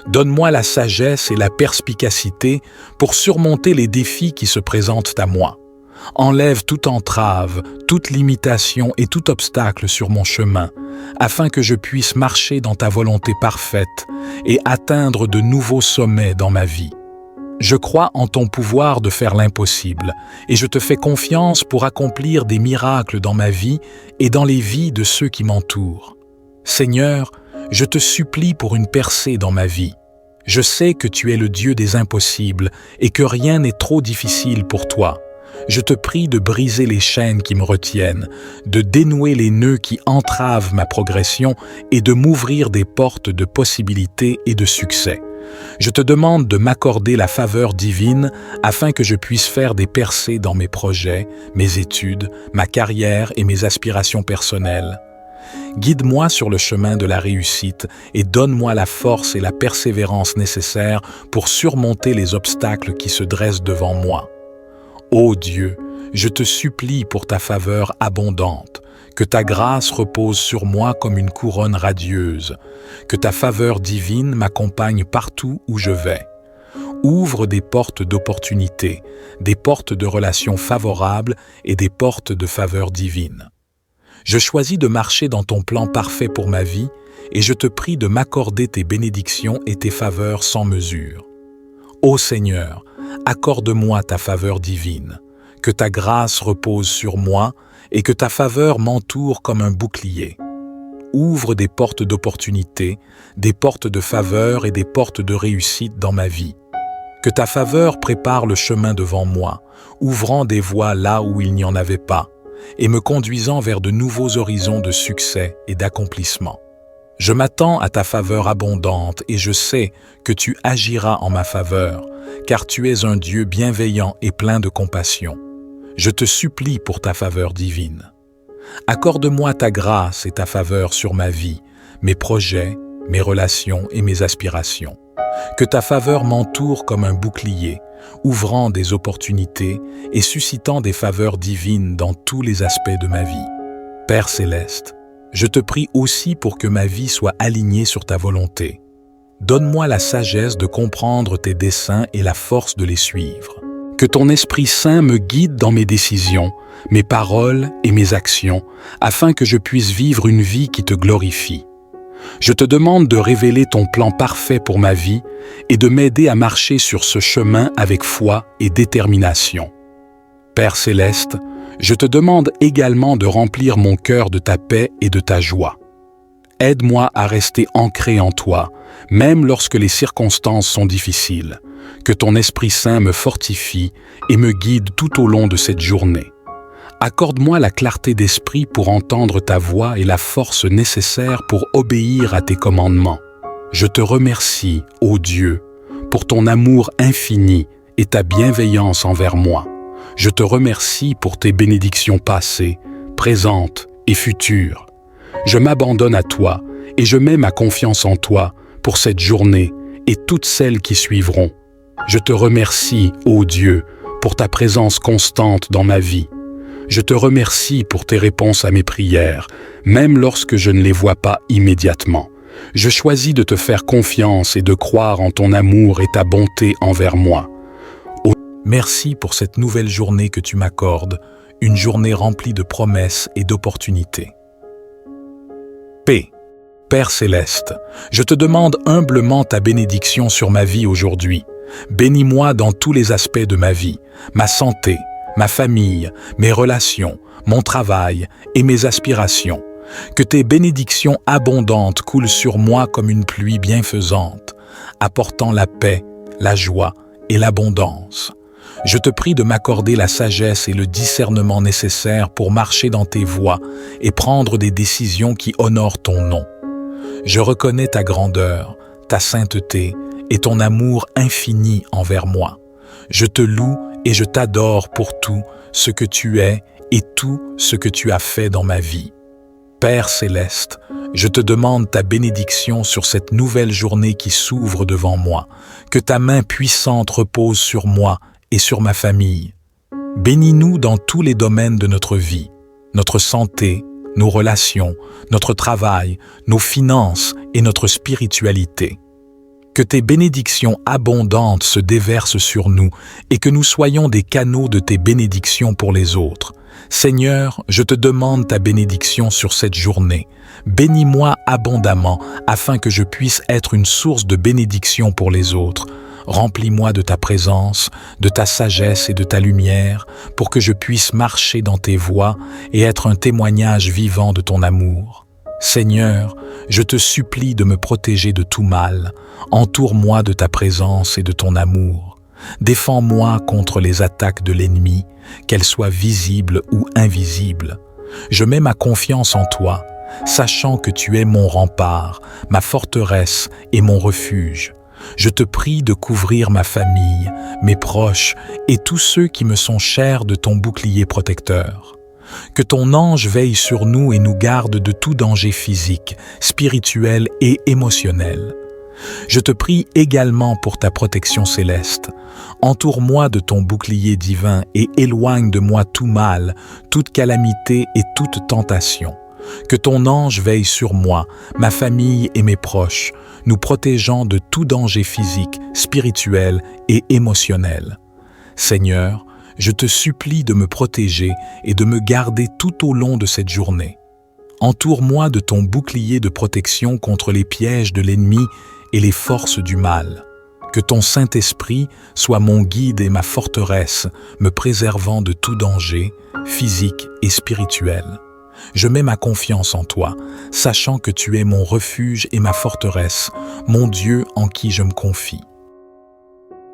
Donne-moi la sagesse et la perspicacité pour surmonter les défis qui se présentent à moi. Enlève toute entrave, toute limitation et tout obstacle sur mon chemin, afin que je puisse marcher dans ta volonté parfaite et atteindre de nouveaux sommets dans ma vie. Je crois en ton pouvoir de faire l'impossible et je te fais confiance pour accomplir des miracles dans ma vie et dans les vies de ceux qui m'entourent. Seigneur, je te supplie pour une percée dans ma vie. Je sais que tu es le Dieu des impossibles et que rien n'est trop difficile pour toi. Je te prie de briser les chaînes qui me retiennent, de dénouer les nœuds qui entravent ma progression et de m'ouvrir des portes de possibilités et de succès. Je te demande de m'accorder la faveur divine afin que je puisse faire des percées dans mes projets, mes études, ma carrière et mes aspirations personnelles. Guide-moi sur le chemin de la réussite et donne-moi la force et la persévérance nécessaires pour surmonter les obstacles qui se dressent devant moi. Ô Dieu, je te supplie pour ta faveur abondante, que ta grâce repose sur moi comme une couronne radieuse, que ta faveur divine m'accompagne partout où je vais. Ouvre des portes d'opportunité, des portes de relations favorables et des portes de faveur divine. Je choisis de marcher dans ton plan parfait pour ma vie et je te prie de m'accorder tes bénédictions et tes faveurs sans mesure. Ô Seigneur, accorde-moi ta faveur divine, que ta grâce repose sur moi et que ta faveur m'entoure comme un bouclier. Ouvre des portes d'opportunité, des portes de faveur et des portes de réussite dans ma vie. Que ta faveur prépare le chemin devant moi, ouvrant des voies là où il n'y en avait pas, et me conduisant vers de nouveaux horizons de succès et d'accomplissement. Je m'attends à ta faveur abondante et je sais que tu agiras en ma faveur, car tu es un Dieu bienveillant et plein de compassion. Je te supplie pour ta faveur divine. Accorde-moi ta grâce et ta faveur sur ma vie, mes projets, mes relations et mes aspirations. Que ta faveur m'entoure comme un bouclier, ouvrant des opportunités et suscitant des faveurs divines dans tous les aspects de ma vie. Père céleste, je te prie aussi pour que ma vie soit alignée sur ta volonté. Donne-moi la sagesse de comprendre tes desseins et la force de les suivre. Que ton Esprit Saint me guide dans mes décisions, mes paroles et mes actions, afin que je puisse vivre une vie qui te glorifie. Je te demande de révéler ton plan parfait pour ma vie et de m'aider à marcher sur ce chemin avec foi et détermination. Père céleste, je te demande également de remplir mon cœur de ta paix et de ta joie. Aide-moi à rester ancré en toi, même lorsque les circonstances sont difficiles. Que ton Esprit Saint me fortifie et me guide tout au long de cette journée. Accorde-moi la clarté d'esprit pour entendre ta voix et la force nécessaire pour obéir à tes commandements. Je te remercie, ô Dieu, pour ton amour infini et ta bienveillance envers moi. Je te remercie pour tes bénédictions passées, présentes et futures. Je m'abandonne à toi et je mets ma confiance en toi pour cette journée et toutes celles qui suivront. Je te remercie, ô Dieu, pour ta présence constante dans ma vie. Je te remercie pour tes réponses à mes prières, même lorsque je ne les vois pas immédiatement. Je choisis de te faire confiance et de croire en ton amour et ta bonté envers moi. Merci pour cette nouvelle journée que tu m'accordes, une journée remplie de promesses et d'opportunités. Paix. Père céleste, je te demande humblement ta bénédiction sur ma vie aujourd'hui. Bénis-moi dans tous les aspects de ma vie, ma santé, ma famille, mes relations, mon travail et mes aspirations. Que tes bénédictions abondantes coulent sur moi comme une pluie bienfaisante, apportant la paix, la joie et l'abondance. Je te prie de m'accorder la sagesse et le discernement nécessaires pour marcher dans tes voies et prendre des décisions qui honorent ton nom. Je reconnais ta grandeur, ta sainteté et ton amour infini envers moi. Je te loue et je t'adore pour tout ce que tu es et tout ce que tu as fait dans ma vie. Père céleste, je te demande ta bénédiction sur cette nouvelle journée qui s'ouvre devant moi. Que ta main puissante repose sur moi et sur ma famille. Bénis-nous dans tous les domaines de notre vie, notre santé, nos relations, notre travail, nos finances et notre spiritualité. Que tes bénédictions abondantes se déversent sur nous et que nous soyons des canaux de tes bénédictions pour les autres. Seigneur, je te demande ta bénédiction sur cette journée. Bénis-moi abondamment afin que je puisse être une source de bénédiction pour les autres. Remplis-moi de ta présence, de ta sagesse et de ta lumière pour que je puisse marcher dans tes voies et être un témoignage vivant de ton amour. Seigneur, je te supplie de me protéger de tout mal. Entoure-moi de ta présence et de ton amour. Défends-moi contre les attaques de l'ennemi, qu'elles soient visibles ou invisibles. Je mets ma confiance en toi, sachant que tu es mon rempart, ma forteresse et mon refuge. Je te prie de couvrir ma famille, mes proches et tous ceux qui me sont chers de ton bouclier protecteur. Que ton ange veille sur nous et nous garde de tout danger physique, spirituel et émotionnel. Je te prie également pour ta protection céleste. Entoure-moi de ton bouclier divin et éloigne de moi tout mal, toute calamité et toute tentation. Que ton ange veille sur moi, ma famille et mes proches, nous protégeant de tout danger physique, spirituel et émotionnel. Seigneur, je te supplie de me protéger et de me garder tout au long de cette journée. Entoure-moi de ton bouclier de protection contre les pièges de l'ennemi et les forces du mal. Que ton Saint-Esprit soit mon guide et ma forteresse, me préservant de tout danger, physique et spirituel. Je mets ma confiance en toi, sachant que tu es mon refuge et ma forteresse, mon Dieu en qui je me confie.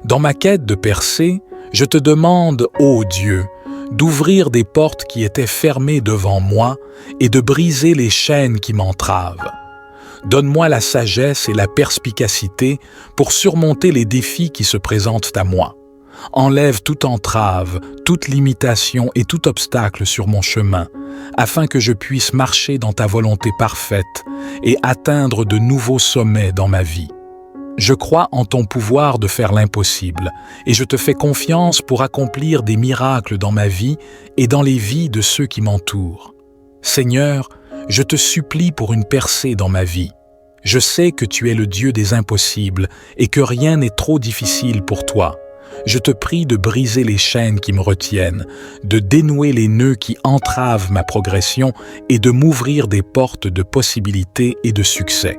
Dans ma quête de percée, je te demande, ô Dieu, d'ouvrir des portes qui étaient fermées devant moi et de briser les chaînes qui m'entravent. Donne-moi la sagesse et la perspicacité pour surmonter les défis qui se présentent à moi. Enlève toute entrave, toute limitation et tout obstacle sur mon chemin, afin que je puisse marcher dans ta volonté parfaite et atteindre de nouveaux sommets dans ma vie. Je crois en ton pouvoir de faire l'impossible et je te fais confiance pour accomplir des miracles dans ma vie et dans les vies de ceux qui m'entourent. Seigneur, je te supplie pour une percée dans ma vie. Je sais que tu es le Dieu des impossibles et que rien n'est trop difficile pour toi. Je te prie de briser les chaînes qui me retiennent, de dénouer les nœuds qui entravent ma progression et de m'ouvrir des portes de possibilités et de succès.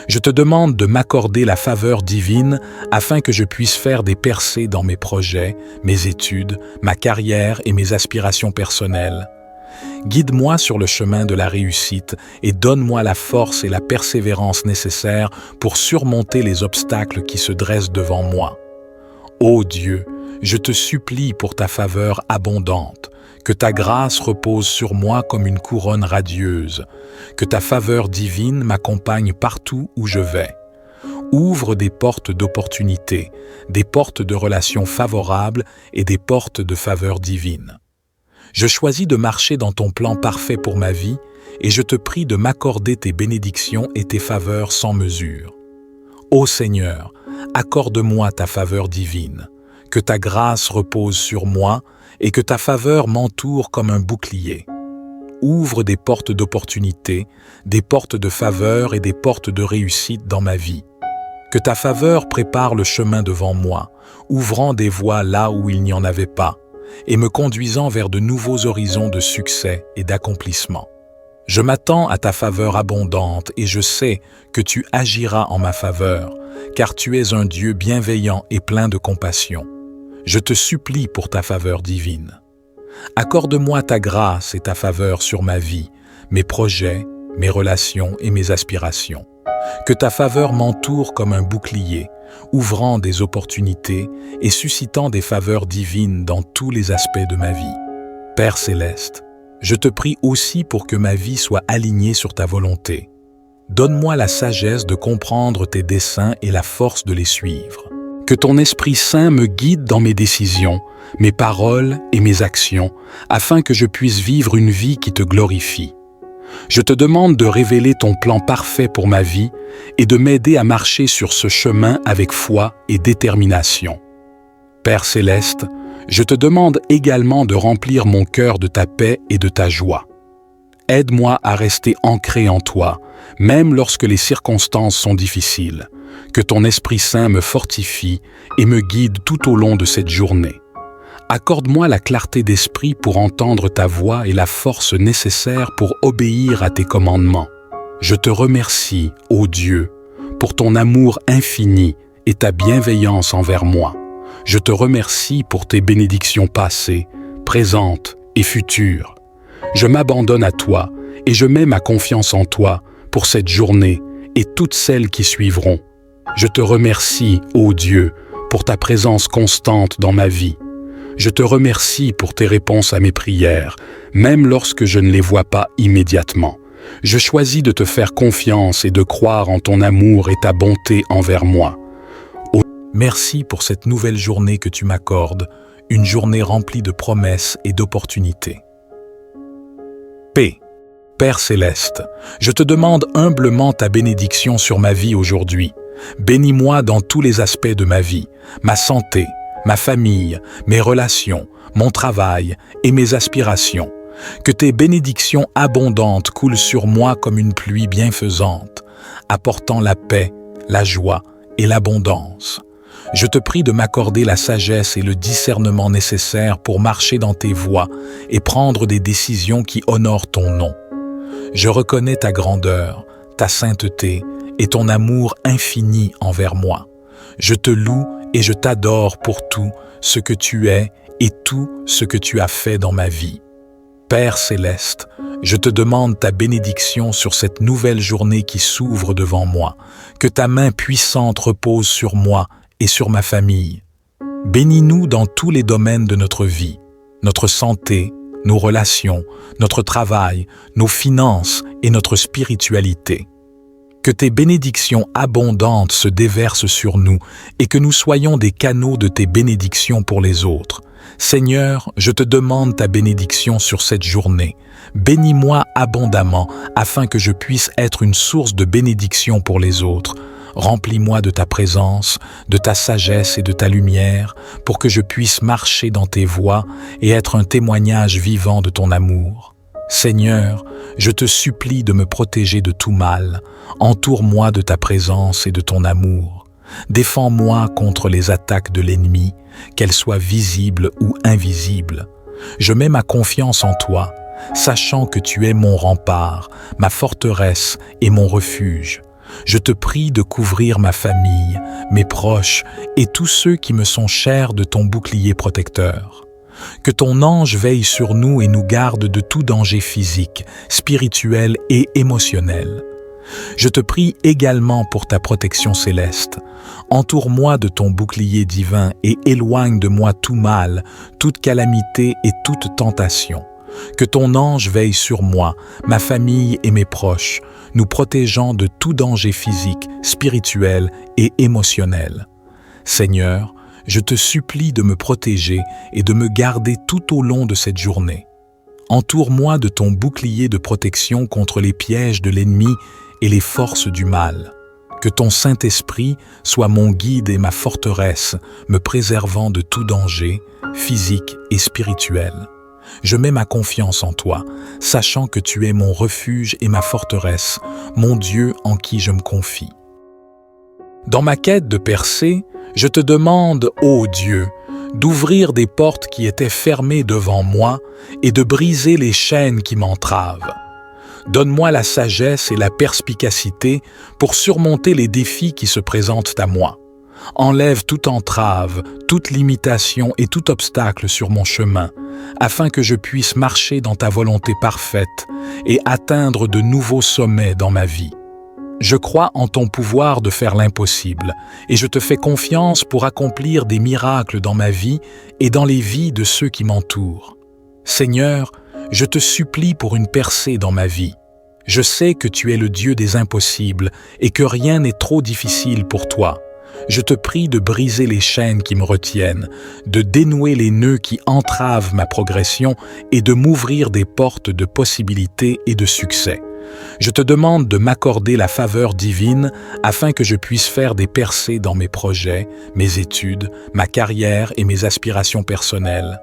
Je te demande de m'accorder la faveur divine afin que je puisse faire des percées dans mes projets, mes études, ma carrière et mes aspirations personnelles. Guide-moi sur le chemin de la réussite et donne-moi la force et la persévérance nécessaires pour surmonter les obstacles qui se dressent devant moi. Ô Dieu, je te supplie pour ta faveur abondante, que ta grâce repose sur moi comme une couronne radieuse, que ta faveur divine m'accompagne partout où je vais. Ouvre des portes d'opportunité, des portes de relations favorables et des portes de faveur divine. Je choisis de marcher dans ton plan parfait pour ma vie et je te prie de m'accorder tes bénédictions et tes faveurs sans mesure. Ô Seigneur, accorde-moi ta faveur divine, que ta grâce repose sur moi et que ta faveur m'entoure comme un bouclier. Ouvre des portes d'opportunité, des portes de faveur et des portes de réussite dans ma vie. Que ta faveur prépare le chemin devant moi, ouvrant des voies là où il n'y en avait pas, et me conduisant vers de nouveaux horizons de succès et d'accomplissement. Je m'attends à ta faveur abondante et je sais que tu agiras en ma faveur, car tu es un Dieu bienveillant et plein de compassion. Je te supplie pour ta faveur divine. Accorde-moi ta grâce et ta faveur sur ma vie, mes projets, mes relations et mes aspirations. Que ta faveur m'entoure comme un bouclier, ouvrant des opportunités et suscitant des faveurs divines dans tous les aspects de ma vie. Père céleste, je te prie aussi pour que ma vie soit alignée sur ta volonté. Donne-moi la sagesse de comprendre tes desseins et la force de les suivre. Que ton Esprit Saint me guide dans mes décisions, mes paroles et mes actions, afin que je puisse vivre une vie qui te glorifie. Je te demande de révéler ton plan parfait pour ma vie et de m'aider à marcher sur ce chemin avec foi et détermination. Père céleste, je te demande également de remplir mon cœur de ta paix et de ta joie. Aide-moi à rester ancré en toi, même lorsque les circonstances sont difficiles. Que ton Esprit Saint me fortifie et me guide tout au long de cette journée. Accorde-moi la clarté d'esprit pour entendre ta voix et la force nécessaire pour obéir à tes commandements. Je te remercie, ô Dieu, pour ton amour infini et ta bienveillance envers moi. Je te remercie pour tes bénédictions passées, présentes et futures. Je m'abandonne à toi et je mets ma confiance en toi pour cette journée et toutes celles qui suivront. Je te remercie, ô Dieu, pour ta présence constante dans ma vie. Je te remercie pour tes réponses à mes prières, même lorsque je ne les vois pas immédiatement. Je choisis de te faire confiance et de croire en ton amour et ta bonté envers moi. Merci pour cette nouvelle journée que tu m'accordes, une journée remplie de promesses et d'opportunités. Paix. Père céleste, je te demande humblement ta bénédiction sur ma vie aujourd'hui. Bénis-moi dans tous les aspects de ma vie, ma santé, ma famille, mes relations, mon travail et mes aspirations. Que tes bénédictions abondantes coulent sur moi comme une pluie bienfaisante, apportant la paix, la joie et l'abondance. Je te prie de m'accorder la sagesse et le discernement nécessaires pour marcher dans tes voies et prendre des décisions qui honorent ton nom. Je reconnais ta grandeur, ta sainteté et ton amour infini envers moi. Je te loue et je t'adore pour tout ce que tu es et tout ce que tu as fait dans ma vie. Père céleste, je te demande ta bénédiction sur cette nouvelle journée qui s'ouvre devant moi. Que ta main puissante repose sur moi et sur ma famille. Bénis-nous dans tous les domaines de notre vie, notre santé, nos relations, notre travail, nos finances et notre spiritualité. Que tes bénédictions abondantes se déversent sur nous et que nous soyons des canaux de tes bénédictions pour les autres. Seigneur, je te demande ta bénédiction sur cette journée. Bénis-moi abondamment afin que je puisse être une source de bénédiction pour les autres. Remplis-moi de ta présence, de ta sagesse et de ta lumière pour que je puisse marcher dans tes voies et être un témoignage vivant de ton amour. Seigneur, je te supplie de me protéger de tout mal. Entoure-moi de ta présence et de ton amour. Défends-moi contre les attaques de l'ennemi, qu'elles soient visibles ou invisibles. Je mets ma confiance en toi, sachant que tu es mon rempart, ma forteresse et mon refuge. Je te prie de couvrir ma famille, mes proches et tous ceux qui me sont chers de ton bouclier protecteur. Que ton ange veille sur nous et nous garde de tout danger physique, spirituel et émotionnel. Je te prie également pour ta protection céleste. Entoure-moi de ton bouclier divin et éloigne de moi tout mal, toute calamité et toute tentation. Que ton ange veille sur moi, ma famille et mes proches, nous protégeant de tout danger physique, spirituel et émotionnel. Seigneur, je te supplie de me protéger et de me garder tout au long de cette journée. Entoure-moi de ton bouclier de protection contre les pièges de l'ennemi et les forces du mal. Que ton Saint-Esprit soit mon guide et ma forteresse, me préservant de tout danger, physique et spirituel. Je mets ma confiance en toi, sachant que tu es mon refuge et ma forteresse, mon Dieu en qui je me confie. Dans ma quête de percée, je te demande, ô Dieu, d'ouvrir des portes qui étaient fermées devant moi et de briser les chaînes qui m'entravent. Donne-moi la sagesse et la perspicacité pour surmonter les défis qui se présentent à moi. Enlève toute entrave, toute limitation et tout obstacle sur mon chemin, afin que je puisse marcher dans ta volonté parfaite et atteindre de nouveaux sommets dans ma vie. Je crois en ton pouvoir de faire l'impossible et je te fais confiance pour accomplir des miracles dans ma vie et dans les vies de ceux qui m'entourent. Seigneur, je te supplie pour une percée dans ma vie. Je sais que tu es le Dieu des impossibles et que rien n'est trop difficile pour toi. Je te prie de briser les chaînes qui me retiennent, de dénouer les nœuds qui entravent ma progression et de m'ouvrir des portes de possibilités et de succès. Je te demande de m'accorder la faveur divine afin que je puisse faire des percées dans mes projets, mes études, ma carrière et mes aspirations personnelles.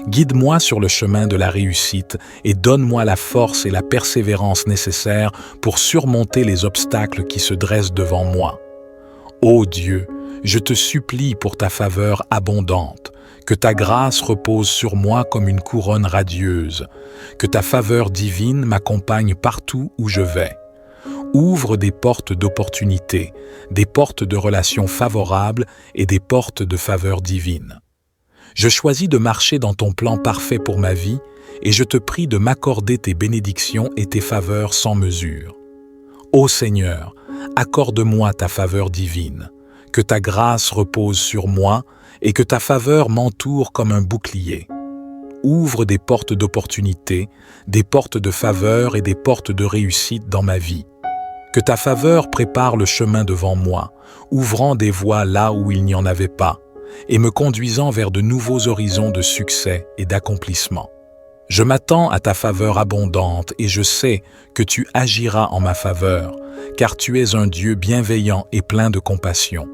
Guide-moi sur le chemin de la réussite et donne-moi la force et la persévérance nécessaires pour surmonter les obstacles qui se dressent devant moi. Ô Dieu, je te supplie pour ta faveur abondante, que ta grâce repose sur moi comme une couronne radieuse, que ta faveur divine m'accompagne partout où je vais. Ouvre des portes d'opportunité, des portes de relations favorables et des portes de faveur divine. Je choisis de marcher dans ton plan parfait pour ma vie et je te prie de m'accorder tes bénédictions et tes faveurs sans mesure. Ô Seigneur, accorde-moi ta faveur divine, que ta grâce repose sur moi et que ta faveur m'entoure comme un bouclier. Ouvre des portes d'opportunité, des portes de faveur et des portes de réussite dans ma vie. Que ta faveur prépare le chemin devant moi, ouvrant des voies là où il n'y en avait pas, et me conduisant vers de nouveaux horizons de succès et d'accomplissement. Je m'attends à ta faveur abondante et je sais que tu agiras en ma faveur, car tu es un Dieu bienveillant et plein de compassion.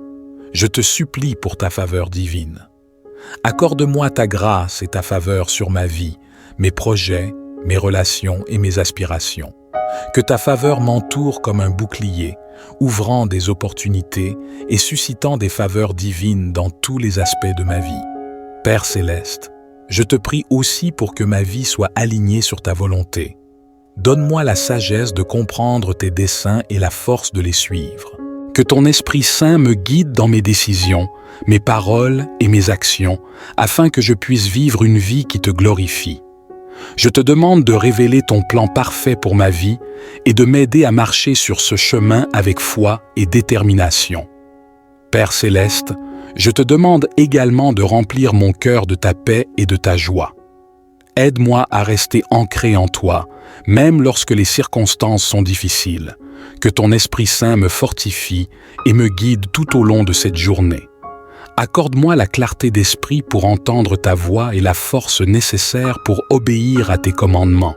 Je te supplie pour ta faveur divine. Accorde-moi ta grâce et ta faveur sur ma vie, mes projets, mes relations et mes aspirations. Que ta faveur m'entoure comme un bouclier, ouvrant des opportunités et suscitant des faveurs divines dans tous les aspects de ma vie. Père céleste, je te prie aussi pour que ma vie soit alignée sur ta volonté. Donne-moi la sagesse de comprendre tes desseins et la force de les suivre. Que ton Esprit Saint me guide dans mes décisions, mes paroles et mes actions, afin que je puisse vivre une vie qui te glorifie. Je te demande de révéler ton plan parfait pour ma vie et de m'aider à marcher sur ce chemin avec foi et détermination. Père céleste, je te demande également de remplir mon cœur de ta paix et de ta joie. Aide-moi à rester ancré en toi, même lorsque les circonstances sont difficiles. Que ton Esprit Saint me fortifie et me guide tout au long de cette journée. Accorde-moi la clarté d'esprit pour entendre ta voix et la force nécessaire pour obéir à tes commandements.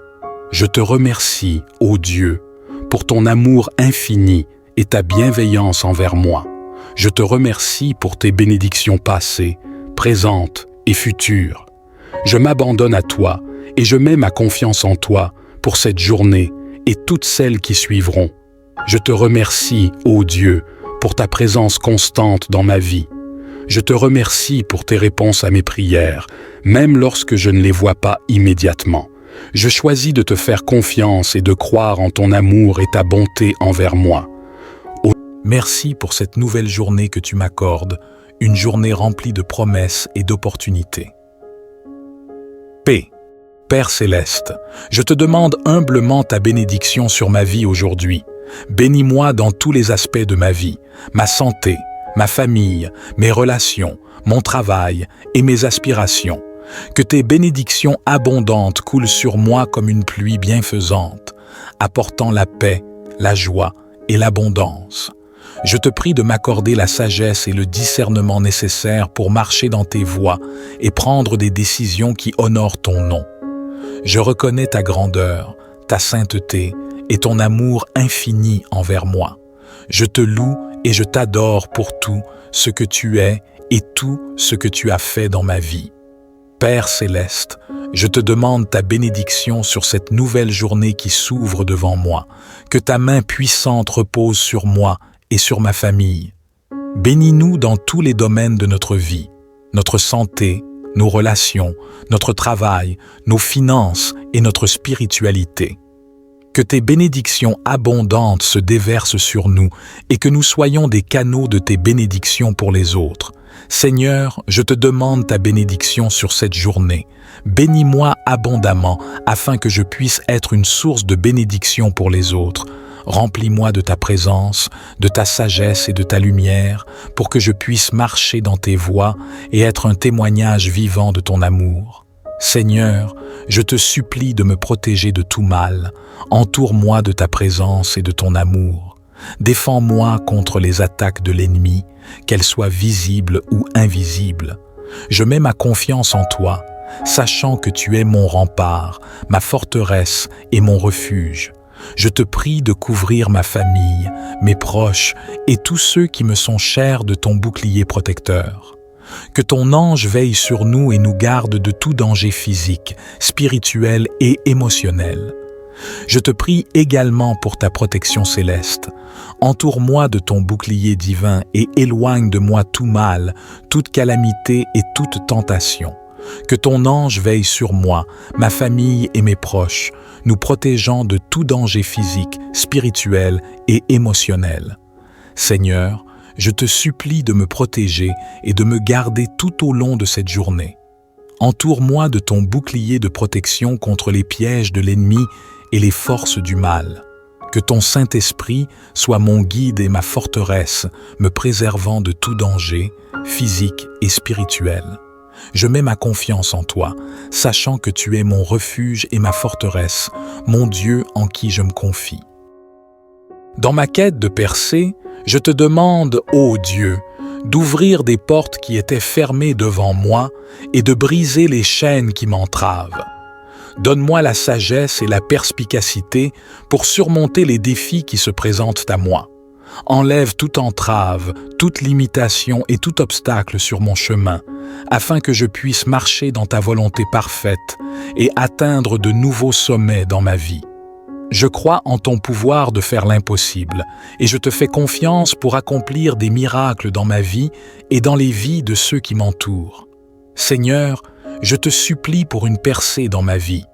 Je te remercie, ô Dieu, pour ton amour infini et ta bienveillance envers moi. Je te remercie pour tes bénédictions passées, présentes et futures. Je m'abandonne à toi et je mets ma confiance en toi pour cette journée et toutes celles qui suivront. Je te remercie, ô Dieu, pour ta présence constante dans ma vie. Je te remercie pour tes réponses à mes prières, même lorsque je ne les vois pas immédiatement. Je choisis de te faire confiance et de croire en ton amour et ta bonté envers moi. Merci pour cette nouvelle journée que tu m'accordes, une journée remplie de promesses et d'opportunités. Paix. Père céleste, je te demande humblement ta bénédiction sur ma vie aujourd'hui. Bénis-moi dans tous les aspects de ma vie, ma santé, ma famille, mes relations, mon travail et mes aspirations. Que tes bénédictions abondantes coulent sur moi comme une pluie bienfaisante, apportant la paix, la joie et l'abondance. Je te prie de m'accorder la sagesse et le discernement nécessaires pour marcher dans tes voies et prendre des décisions qui honorent ton nom. Je reconnais ta grandeur, ta sainteté et ton amour infini envers moi. Je te loue et je t'adore pour tout ce que tu es et tout ce que tu as fait dans ma vie. Père céleste, je te demande ta bénédiction sur cette nouvelle journée qui s'ouvre devant moi. Que ta main puissante repose sur moi et sur ma famille. Bénis-nous dans tous les domaines de notre vie, notre santé, nos relations, notre travail, nos finances et notre spiritualité. Que tes bénédictions abondantes se déversent sur nous et que nous soyons des canaux de tes bénédictions pour les autres. Seigneur, je te demande ta bénédiction sur cette journée. Bénis-moi abondamment afin que je puisse être une source de bénédiction pour les autres. Remplis-moi de ta présence, de ta sagesse et de ta lumière pour que je puisse marcher dans tes voies et être un témoignage vivant de ton amour. Seigneur, je te supplie de me protéger de tout mal. Entoure-moi de ta présence et de ton amour. Défends-moi contre les attaques de l'ennemi, qu'elles soient visibles ou invisibles. Je mets ma confiance en toi, sachant que tu es mon rempart, ma forteresse et mon refuge. Je te prie de couvrir ma famille, mes proches et tous ceux qui me sont chers de ton bouclier protecteur. Que ton ange veille sur nous et nous garde de tout danger physique, spirituel et émotionnel. Je te prie également pour ta protection céleste. Entoure-moi de ton bouclier divin et éloigne de moi tout mal, toute calamité et toute tentation. Que ton ange veille sur moi, ma famille et mes proches, nous protégeant de tout danger physique, spirituel et émotionnel. Seigneur, je te supplie de me protéger et de me garder tout au long de cette journée. Entoure-moi de ton bouclier de protection contre les pièges de l'ennemi et les forces du mal. Que ton Saint-Esprit soit mon guide et ma forteresse, me préservant de tout danger, physique et spirituel. Je mets ma confiance en toi, sachant que tu es mon refuge et ma forteresse, mon Dieu en qui je me confie. Dans ma quête de percée, je te demande, ô Dieu, d'ouvrir des portes qui étaient fermées devant moi et de briser les chaînes qui m'entravent. Donne-moi la sagesse et la perspicacité pour surmonter les défis qui se présentent à moi. Enlève toute entrave, toute limitation et tout obstacle sur mon chemin, afin que je puisse marcher dans ta volonté parfaite et atteindre de nouveaux sommets dans ma vie. Je crois en ton pouvoir de faire l'impossible et je te fais confiance pour accomplir des miracles dans ma vie et dans les vies de ceux qui m'entourent. Seigneur, je te supplie pour une percée dans ma vie.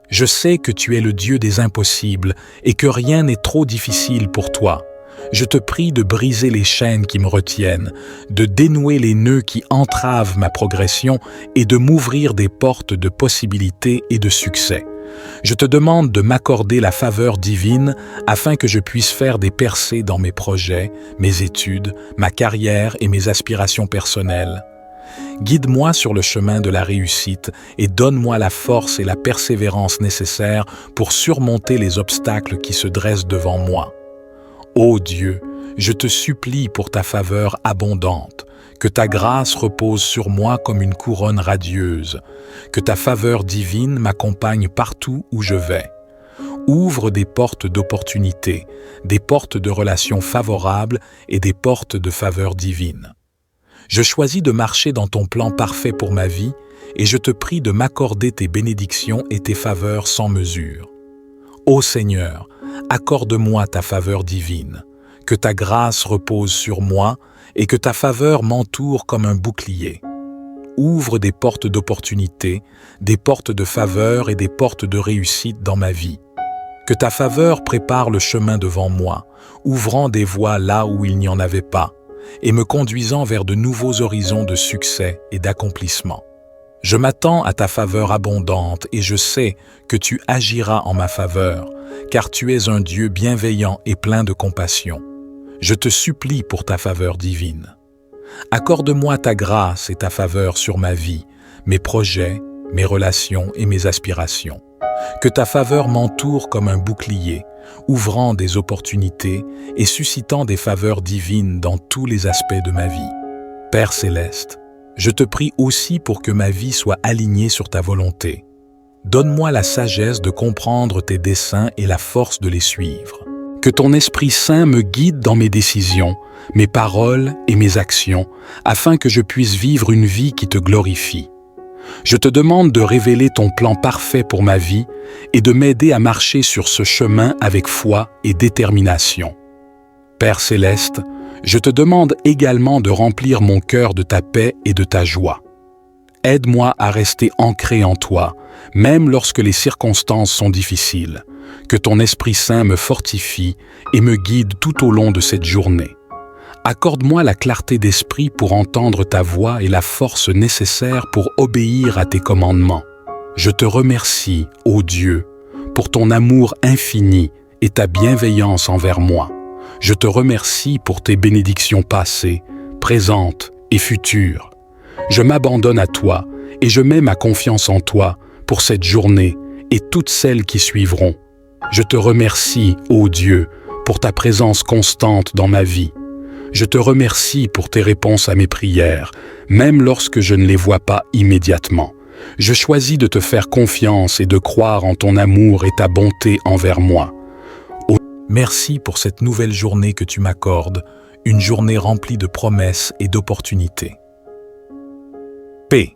Je sais que tu es le Dieu des impossibles et que rien n'est trop difficile pour toi. Je te prie de briser les chaînes qui me retiennent, de dénouer les nœuds qui entravent ma progression et de m'ouvrir des portes de possibilités et de succès. Je te demande de m'accorder la faveur divine afin que je puisse faire des percées dans mes projets, mes études, ma carrière et mes aspirations personnelles. Guide-moi sur le chemin de la réussite et donne-moi la force et la persévérance nécessaires pour surmonter les obstacles qui se dressent devant moi. Ô Dieu, je te supplie pour ta faveur abondante, que ta grâce repose sur moi comme une couronne radieuse, que ta faveur divine m'accompagne partout où je vais. Ouvre des portes d'opportunités, des portes de relations favorables et des portes de faveur divine. Je choisis de marcher dans ton plan parfait pour ma vie et je te prie de m'accorder tes bénédictions et tes faveurs sans mesure. Ô Seigneur, accorde-moi ta faveur divine, que ta grâce repose sur moi et que ta faveur m'entoure comme un bouclier. Ouvre des portes d'opportunité, des portes de faveur et des portes de réussite dans ma vie. Que ta faveur prépare le chemin devant moi, ouvrant des voies là où il n'y en avait pas, et me conduisant vers de nouveaux horizons de succès et d'accomplissement. Je m'attends à ta faveur abondante et je sais que tu agiras en ma faveur, car tu es un Dieu bienveillant et plein de compassion. Je te supplie pour ta faveur divine. Accorde-moi ta grâce et ta faveur sur ma vie, mes projets, mes relations et mes aspirations. Que ta faveur m'entoure comme un bouclier, ouvrant des opportunités et suscitant des faveurs divines dans tous les aspects de ma vie. Père céleste, je te prie aussi pour que ma vie soit alignée sur ta volonté. Donne-moi la sagesse de comprendre tes desseins et la force de les suivre. Que ton Esprit Saint me guide dans mes décisions, mes paroles et mes actions, afin que je puisse vivre une vie qui te glorifie. Je te demande de révéler ton plan parfait pour ma vie et de m'aider à marcher sur ce chemin avec foi et détermination. Père céleste, je te demande également de remplir mon cœur de ta paix et de ta joie. Aide-moi à rester ancré en toi, même lorsque les circonstances sont difficiles. Que ton Esprit Saint me fortifie et me guide tout au long de cette journée. Accorde-moi la clarté d'esprit pour entendre ta voix et la force nécessaire pour obéir à tes commandements. Je te remercie, ô Dieu, pour ton amour infini et ta bienveillance envers moi. Je te remercie pour tes bénédictions passées, présentes et futures. Je m'abandonne à toi et je mets ma confiance en toi pour cette journée et toutes celles qui suivront. Je te remercie, ô Dieu, pour ta présence constante dans ma vie. Je te remercie pour tes réponses à mes prières, même lorsque je ne les vois pas immédiatement. Je choisis de te faire confiance et de croire en ton amour et ta bonté envers moi. Merci pour cette nouvelle journée que tu m'accordes, une journée remplie de promesses et d'opportunités. Paix.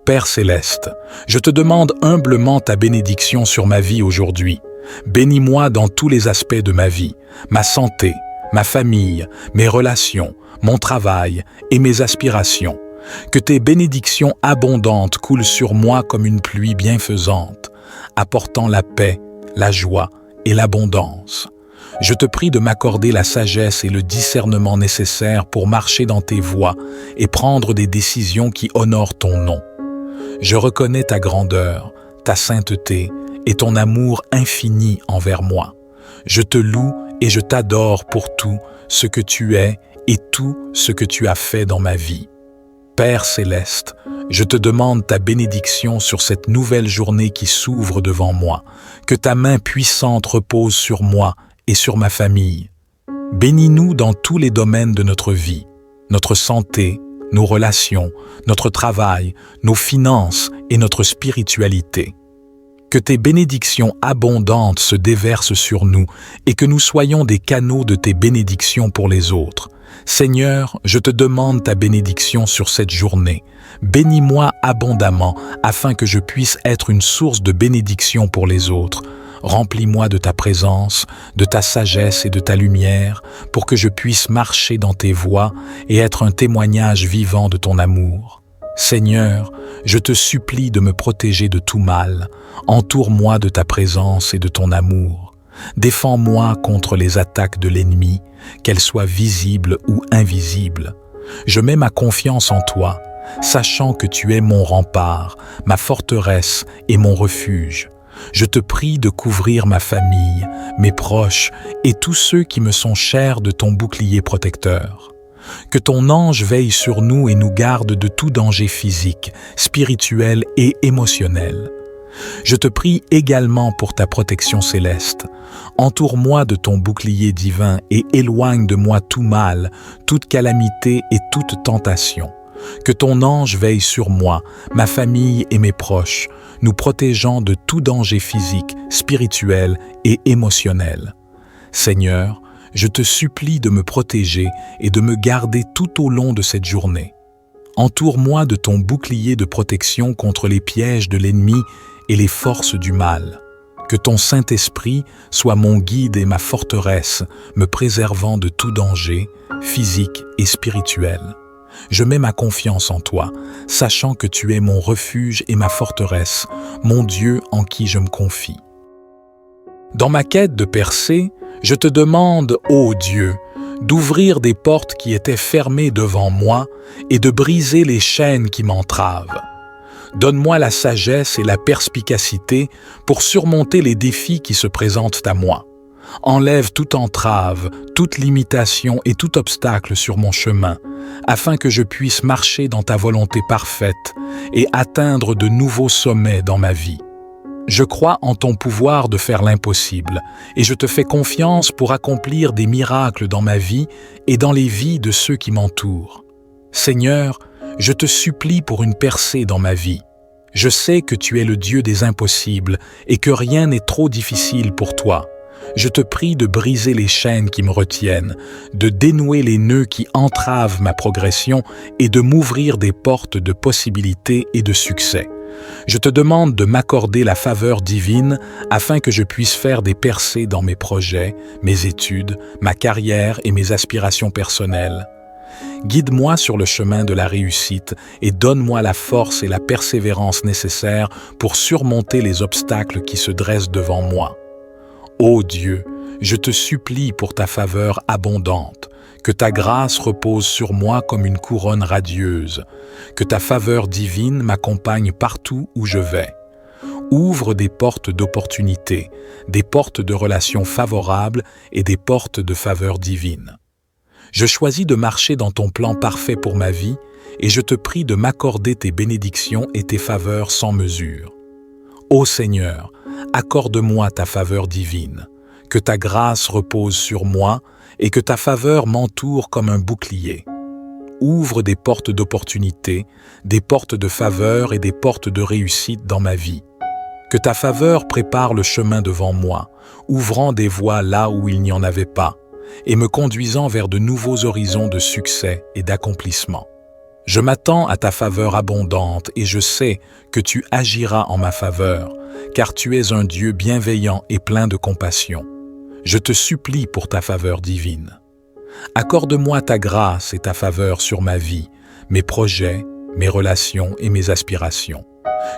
Père céleste, je te demande humblement ta bénédiction sur ma vie aujourd'hui. Bénis-moi dans tous les aspects de ma vie, ma santé, ma famille, mes relations, mon travail et mes aspirations. Que tes bénédictions abondantes coulent sur moi comme une pluie bienfaisante, apportant la paix, la joie et l'abondance. Je te prie de m'accorder la sagesse et le discernement nécessaires pour marcher dans tes voies et prendre des décisions qui honorent ton nom. Je reconnais ta grandeur, ta sainteté et ton amour infini envers moi. Je te loue et je t'adore pour tout ce que tu es et tout ce que tu as fait dans ma vie. Père céleste, je te demande ta bénédiction sur cette nouvelle journée qui s'ouvre devant moi. Que ta main puissante repose sur moi et sur ma famille. Bénis-nous dans tous les domaines de notre vie, notre santé, nos relations, notre travail, nos finances et notre spiritualité. Que tes bénédictions abondantes se déversent sur nous et que nous soyons des canaux de tes bénédictions pour les autres. Seigneur, je te demande ta bénédiction sur cette journée. Bénis-moi abondamment afin que je puisse être une source de bénédiction pour les autres. Remplis-moi de ta présence, de ta sagesse et de ta lumière pour que je puisse marcher dans tes voies et être un témoignage vivant de ton amour. Seigneur, je te supplie de me protéger de tout mal. Entoure-moi de ta présence et de ton amour. Défends-moi contre les attaques de l'ennemi, qu'elles soient visibles ou invisibles. Je mets ma confiance en toi, sachant que tu es mon rempart, ma forteresse et mon refuge. Je te prie de couvrir ma famille, mes proches et tous ceux qui me sont chers de ton bouclier protecteur. Que ton ange veille sur nous et nous garde de tout danger physique, spirituel et émotionnel. Je te prie également pour ta protection céleste. Entoure-moi de ton bouclier divin et éloigne de moi tout mal, toute calamité et toute tentation. Que ton ange veille sur moi, ma famille et mes proches, nous protégeant de tout danger physique, spirituel et émotionnel. Seigneur, je te supplie de me protéger et de me garder tout au long de cette journée. Entoure-moi de ton bouclier de protection contre les pièges de l'ennemi et les forces du mal. Que ton Saint-Esprit soit mon guide et ma forteresse, me préservant de tout danger, physique et spirituel. Je mets ma confiance en toi, sachant que tu es mon refuge et ma forteresse, mon Dieu en qui je me confie. Dans ma quête de percée, je te demande, ô Dieu, d'ouvrir des portes qui étaient fermées devant moi et de briser les chaînes qui m'entravent. Donne-moi la sagesse et la perspicacité pour surmonter les défis qui se présentent à moi. Enlève toute entrave, toute limitation et tout obstacle sur mon chemin, afin que je puisse marcher dans ta volonté parfaite et atteindre de nouveaux sommets dans ma vie. Je crois en ton pouvoir de faire l'impossible et je te fais confiance pour accomplir des miracles dans ma vie et dans les vies de ceux qui m'entourent. Seigneur, je te supplie pour une percée dans ma vie. Je sais que tu es le Dieu des impossibles et que rien n'est trop difficile pour toi. Je te prie de briser les chaînes qui me retiennent, de dénouer les nœuds qui entravent ma progression et de m'ouvrir des portes de possibilités et de succès. Je te demande de m'accorder la faveur divine afin que je puisse faire des percées dans mes projets, mes études, ma carrière et mes aspirations personnelles. Guide-moi sur le chemin de la réussite et donne-moi la force et la persévérance nécessaires pour surmonter les obstacles qui se dressent devant moi. Ô Dieu, je te supplie pour ta faveur abondante, que ta grâce repose sur moi comme une couronne radieuse, que ta faveur divine m'accompagne partout où je vais. Ouvre des portes d'opportunités, des portes de relations favorables et des portes de faveur divine. Je choisis de marcher dans ton plan parfait pour ma vie et je te prie de m'accorder tes bénédictions et tes faveurs sans mesure. Ô Seigneur, accorde-moi ta faveur divine, que ta grâce repose sur moi et que ta faveur m'entoure comme un bouclier. Ouvre des portes d'opportunité, des portes de faveur et des portes de réussite dans ma vie. Que ta faveur prépare le chemin devant moi, ouvrant des voies là où il n'y en avait pas, et me conduisant vers de nouveaux horizons de succès et d'accomplissement. Je m'attends à ta faveur abondante et je sais que tu agiras en ma faveur, car tu es un Dieu bienveillant et plein de compassion. Je te supplie pour ta faveur divine. Accorde-moi ta grâce et ta faveur sur ma vie, mes projets, mes relations et mes aspirations.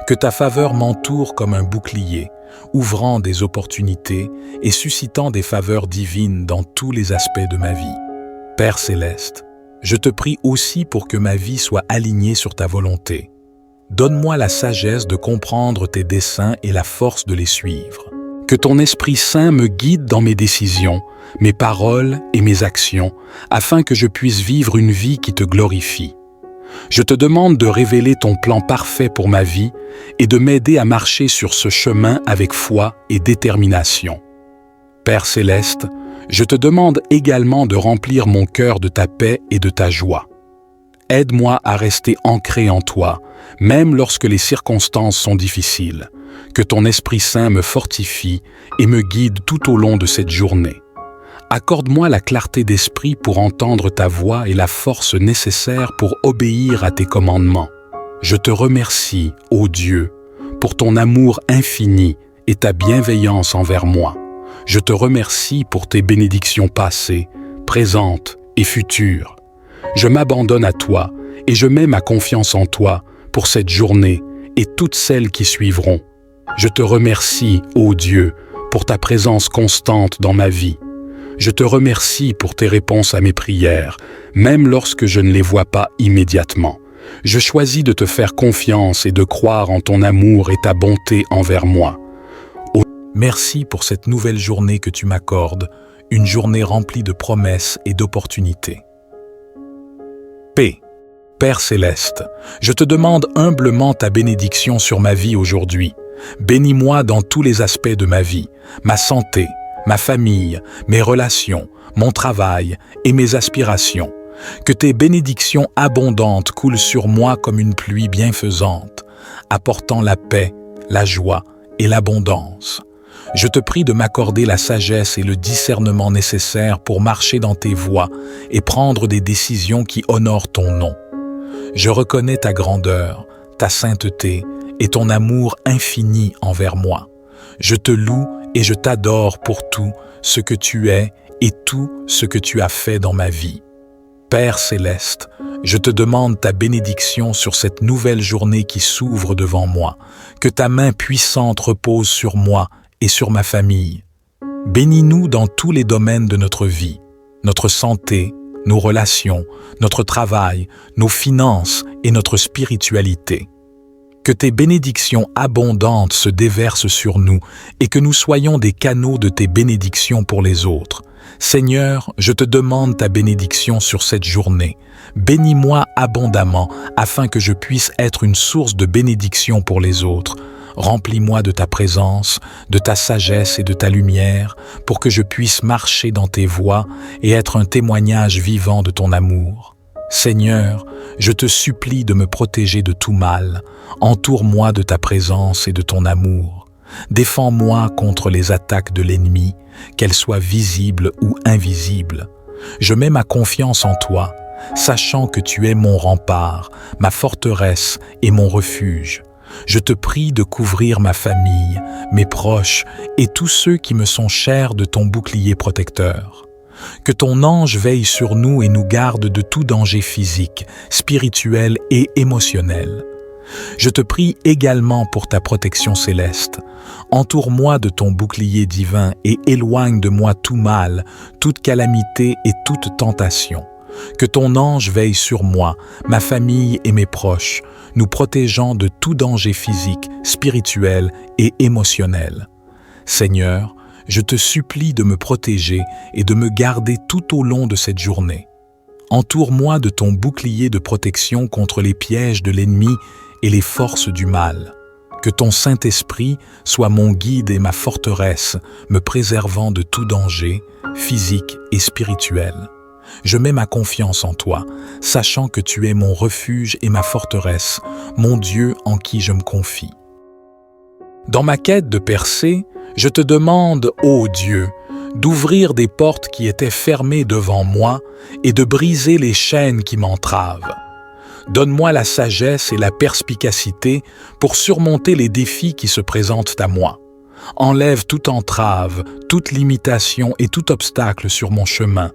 Que ta faveur m'entoure comme un bouclier, ouvrant des opportunités et suscitant des faveurs divines dans tous les aspects de ma vie. Père céleste, je te prie aussi pour que ma vie soit alignée sur ta volonté. Donne-moi la sagesse de comprendre tes desseins et la force de les suivre. Que ton Esprit Saint me guide dans mes décisions, mes paroles et mes actions, afin que je puisse vivre une vie qui te glorifie. Je te demande de révéler ton plan parfait pour ma vie et de m'aider à marcher sur ce chemin avec foi et détermination. Père céleste, je te demande également de remplir mon cœur de ta paix et de ta joie. Aide-moi à rester ancré en toi, même lorsque les circonstances sont difficiles. Que ton Esprit Saint me fortifie et me guide tout au long de cette journée. Accorde-moi la clarté d'esprit pour entendre ta voix et la force nécessaire pour obéir à tes commandements. Je te remercie, ô Dieu, pour ton amour infini et ta bienveillance envers moi. Je te remercie pour tes bénédictions passées, présentes et futures. Je m'abandonne à toi et je mets ma confiance en toi pour cette journée et toutes celles qui suivront. Je te remercie, ô Dieu, pour ta présence constante dans ma vie. Je te remercie pour tes réponses à mes prières, même lorsque je ne les vois pas immédiatement. Je choisis de te faire confiance et de croire en ton amour et ta bonté envers moi. Merci pour cette nouvelle journée que tu m'accordes, une journée remplie de promesses et d'opportunités. Paix. Père céleste, je te demande humblement ta bénédiction sur ma vie aujourd'hui. Bénis-moi dans tous les aspects de ma vie, ma santé, ma famille, mes relations, mon travail et mes aspirations. Que tes bénédictions abondantes coulent sur moi comme une pluie bienfaisante, apportant la paix, la joie et l'abondance. Je te prie de m'accorder la sagesse et le discernement nécessaires pour marcher dans tes voies et prendre des décisions qui honorent ton nom. Je reconnais ta grandeur, ta sainteté et ton amour infini envers moi. Je te loue et je t'adore pour tout ce que tu es et tout ce que tu as fait dans ma vie. Père céleste, je te demande ta bénédiction sur cette nouvelle journée qui s'ouvre devant moi. Que ta main puissante repose sur moi et sur ma famille. Bénis-nous dans tous les domaines de notre vie, notre santé, nos relations, notre travail, nos finances et notre spiritualité. Que tes bénédictions abondantes se déversent sur nous et que nous soyons des canaux de tes bénédictions pour les autres. Seigneur, je te demande ta bénédiction sur cette journée. Bénis-moi abondamment afin que je puisse être une source de bénédiction pour les autres. Remplis-moi de ta présence, de ta sagesse et de ta lumière pour que je puisse marcher dans tes voies et être un témoignage vivant de ton amour. Seigneur, je te supplie de me protéger de tout mal. Entoure-moi de ta présence et de ton amour. Défends-moi contre les attaques de l'ennemi, qu'elles soient visibles ou invisibles. Je mets ma confiance en toi, sachant que tu es mon rempart, ma forteresse et mon refuge. Je te prie de couvrir ma famille, mes proches et tous ceux qui me sont chers de ton bouclier protecteur. Que ton ange veille sur nous et nous garde de tout danger physique, spirituel et émotionnel. Je te prie également pour ta protection céleste. Entoure-moi de ton bouclier divin et éloigne de moi tout mal, toute calamité et toute tentation. Que ton ange veille sur moi, ma famille et mes proches, nous protégeant de tout danger physique, spirituel et émotionnel. Seigneur, je te supplie de me protéger et de me garder tout au long de cette journée. Entoure-moi de ton bouclier de protection contre les pièges de l'ennemi et les forces du mal. Que ton Saint-Esprit soit mon guide et ma forteresse, me préservant de tout danger, physique et spirituel. Je mets ma confiance en toi, sachant que tu es mon refuge et ma forteresse, mon Dieu en qui je me confie. Dans ma quête de percée, je te demande, ô Dieu, d'ouvrir des portes qui étaient fermées devant moi et de briser les chaînes qui m'entravent. Donne-moi la sagesse et la perspicacité pour surmonter les défis qui se présentent à moi. Enlève toute entrave, toute limitation et tout obstacle sur mon chemin,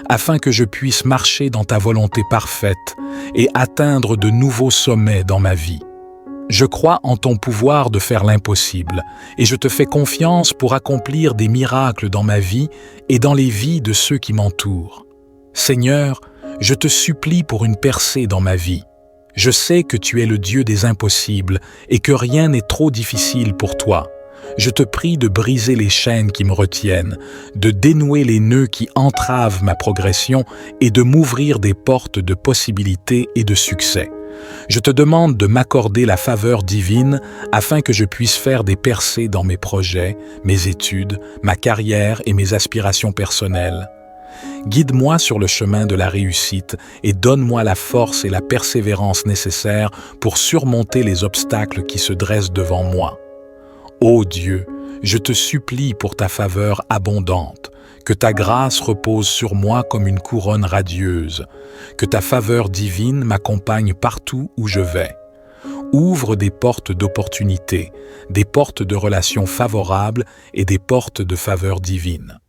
afin que je puisse marcher dans ta volonté parfaite et atteindre de nouveaux sommets dans ma vie. Je crois en ton pouvoir de faire l'impossible et je te fais confiance pour accomplir des miracles dans ma vie et dans les vies de ceux qui m'entourent. Seigneur, je te supplie pour une percée dans ma vie. Je sais que tu es le Dieu des impossibles et que rien n'est trop difficile pour toi. Je te prie de briser les chaînes qui me retiennent, de dénouer les nœuds qui entravent ma progression et de m'ouvrir des portes de possibilités et de succès. Je te demande de m'accorder la faveur divine afin que je puisse faire des percées dans mes projets, mes études, ma carrière et mes aspirations personnelles. Guide-moi sur le chemin de la réussite et donne-moi la force et la persévérance nécessaires pour surmonter les obstacles qui se dressent devant moi. Ô Dieu, je te supplie pour ta faveur abondante, que ta grâce repose sur moi comme une couronne radieuse, que ta faveur divine m'accompagne partout où je vais. Ouvre des portes d'opportunité, des portes de relations favorables et des portes de faveur divine.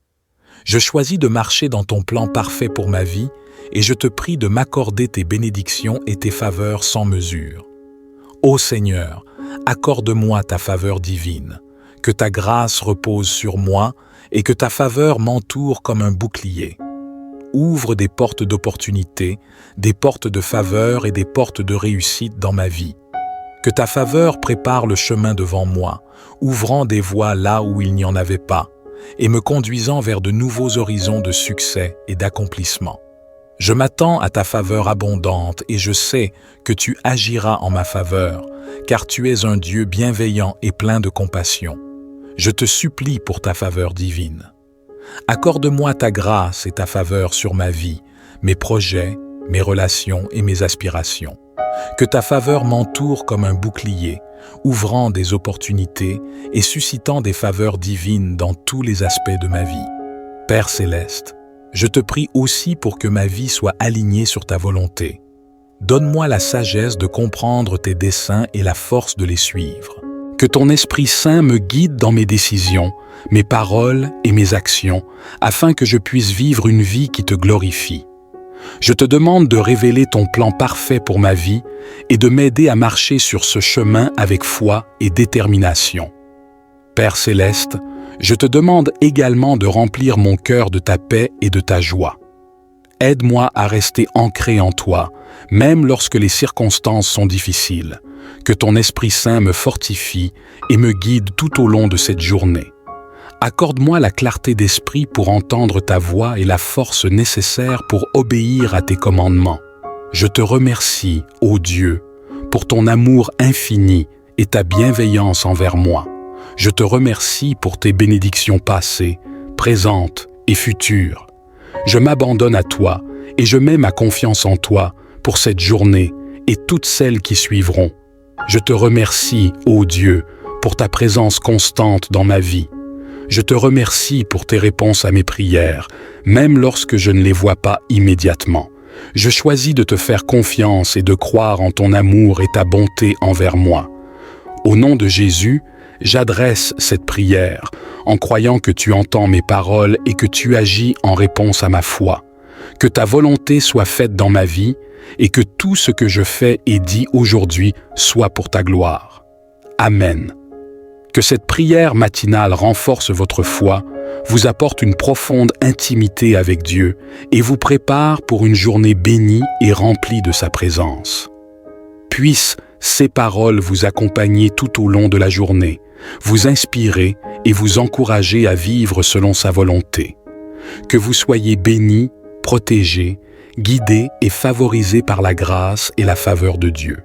Je choisis de marcher dans ton plan parfait pour ma vie et je te prie de m'accorder tes bénédictions et tes faveurs sans mesure. Ô Seigneur, accorde-moi ta faveur divine, que ta grâce repose sur moi et que ta faveur m'entoure comme un bouclier. Ouvre des portes d'opportunité, des portes de faveur et des portes de réussite dans ma vie. Que ta faveur prépare le chemin devant moi, ouvrant des voies là où il n'y en avait pas, et me conduisant vers de nouveaux horizons de succès et d'accomplissement. Je m'attends à ta faveur abondante et je sais que tu agiras en ma faveur, car tu es un Dieu bienveillant et plein de compassion. Je te supplie pour ta faveur divine. Accorde-moi ta grâce et ta faveur sur ma vie, mes projets, mes relations et mes aspirations. Que ta faveur m'entoure comme un bouclier, ouvrant des opportunités et suscitant des faveurs divines dans tous les aspects de ma vie. Père céleste, je te prie aussi pour que ma vie soit alignée sur ta volonté. Donne-moi la sagesse de comprendre tes desseins et la force de les suivre. Que ton Esprit Saint me guide dans mes décisions, mes paroles et mes actions, afin que je puisse vivre une vie qui te glorifie. Je te demande de révéler ton plan parfait pour ma vie et de m'aider à marcher sur ce chemin avec foi et détermination. Père céleste, je te demande également de remplir mon cœur de ta paix et de ta joie. Aide-moi à rester ancré en toi, même lorsque les circonstances sont difficiles. Que ton Esprit Saint me fortifie et me guide tout au long de cette journée. Accorde-moi la clarté d'esprit pour entendre ta voix et la force nécessaire pour obéir à tes commandements. Je te remercie, ô Dieu, pour ton amour infini et ta bienveillance envers moi. Je te remercie pour tes bénédictions passées, présentes et futures. Je m'abandonne à toi et je mets ma confiance en toi pour cette journée et toutes celles qui suivront. Je te remercie, ô Dieu, pour ta présence constante dans ma vie. Je te remercie pour tes réponses à mes prières, même lorsque je ne les vois pas immédiatement. Je choisis de te faire confiance et de croire en ton amour et ta bonté envers moi. Au nom de Jésus, j'adresse cette prière en croyant que tu entends mes paroles et que tu agis en réponse à ma foi. Que ta volonté soit faite dans ma vie et que tout ce que je fais et dis aujourd'hui soit pour ta gloire. Amen. Que cette prière matinale renforce votre foi, vous apporte une profonde intimité avec Dieu et vous prépare pour une journée bénie et remplie de sa présence. Puissent ces paroles vous accompagner tout au long de la journée, vous inspirer et vous encourager à vivre selon sa volonté. Que vous soyez bénis, protégés, guidés et favorisés par la grâce et la faveur de Dieu.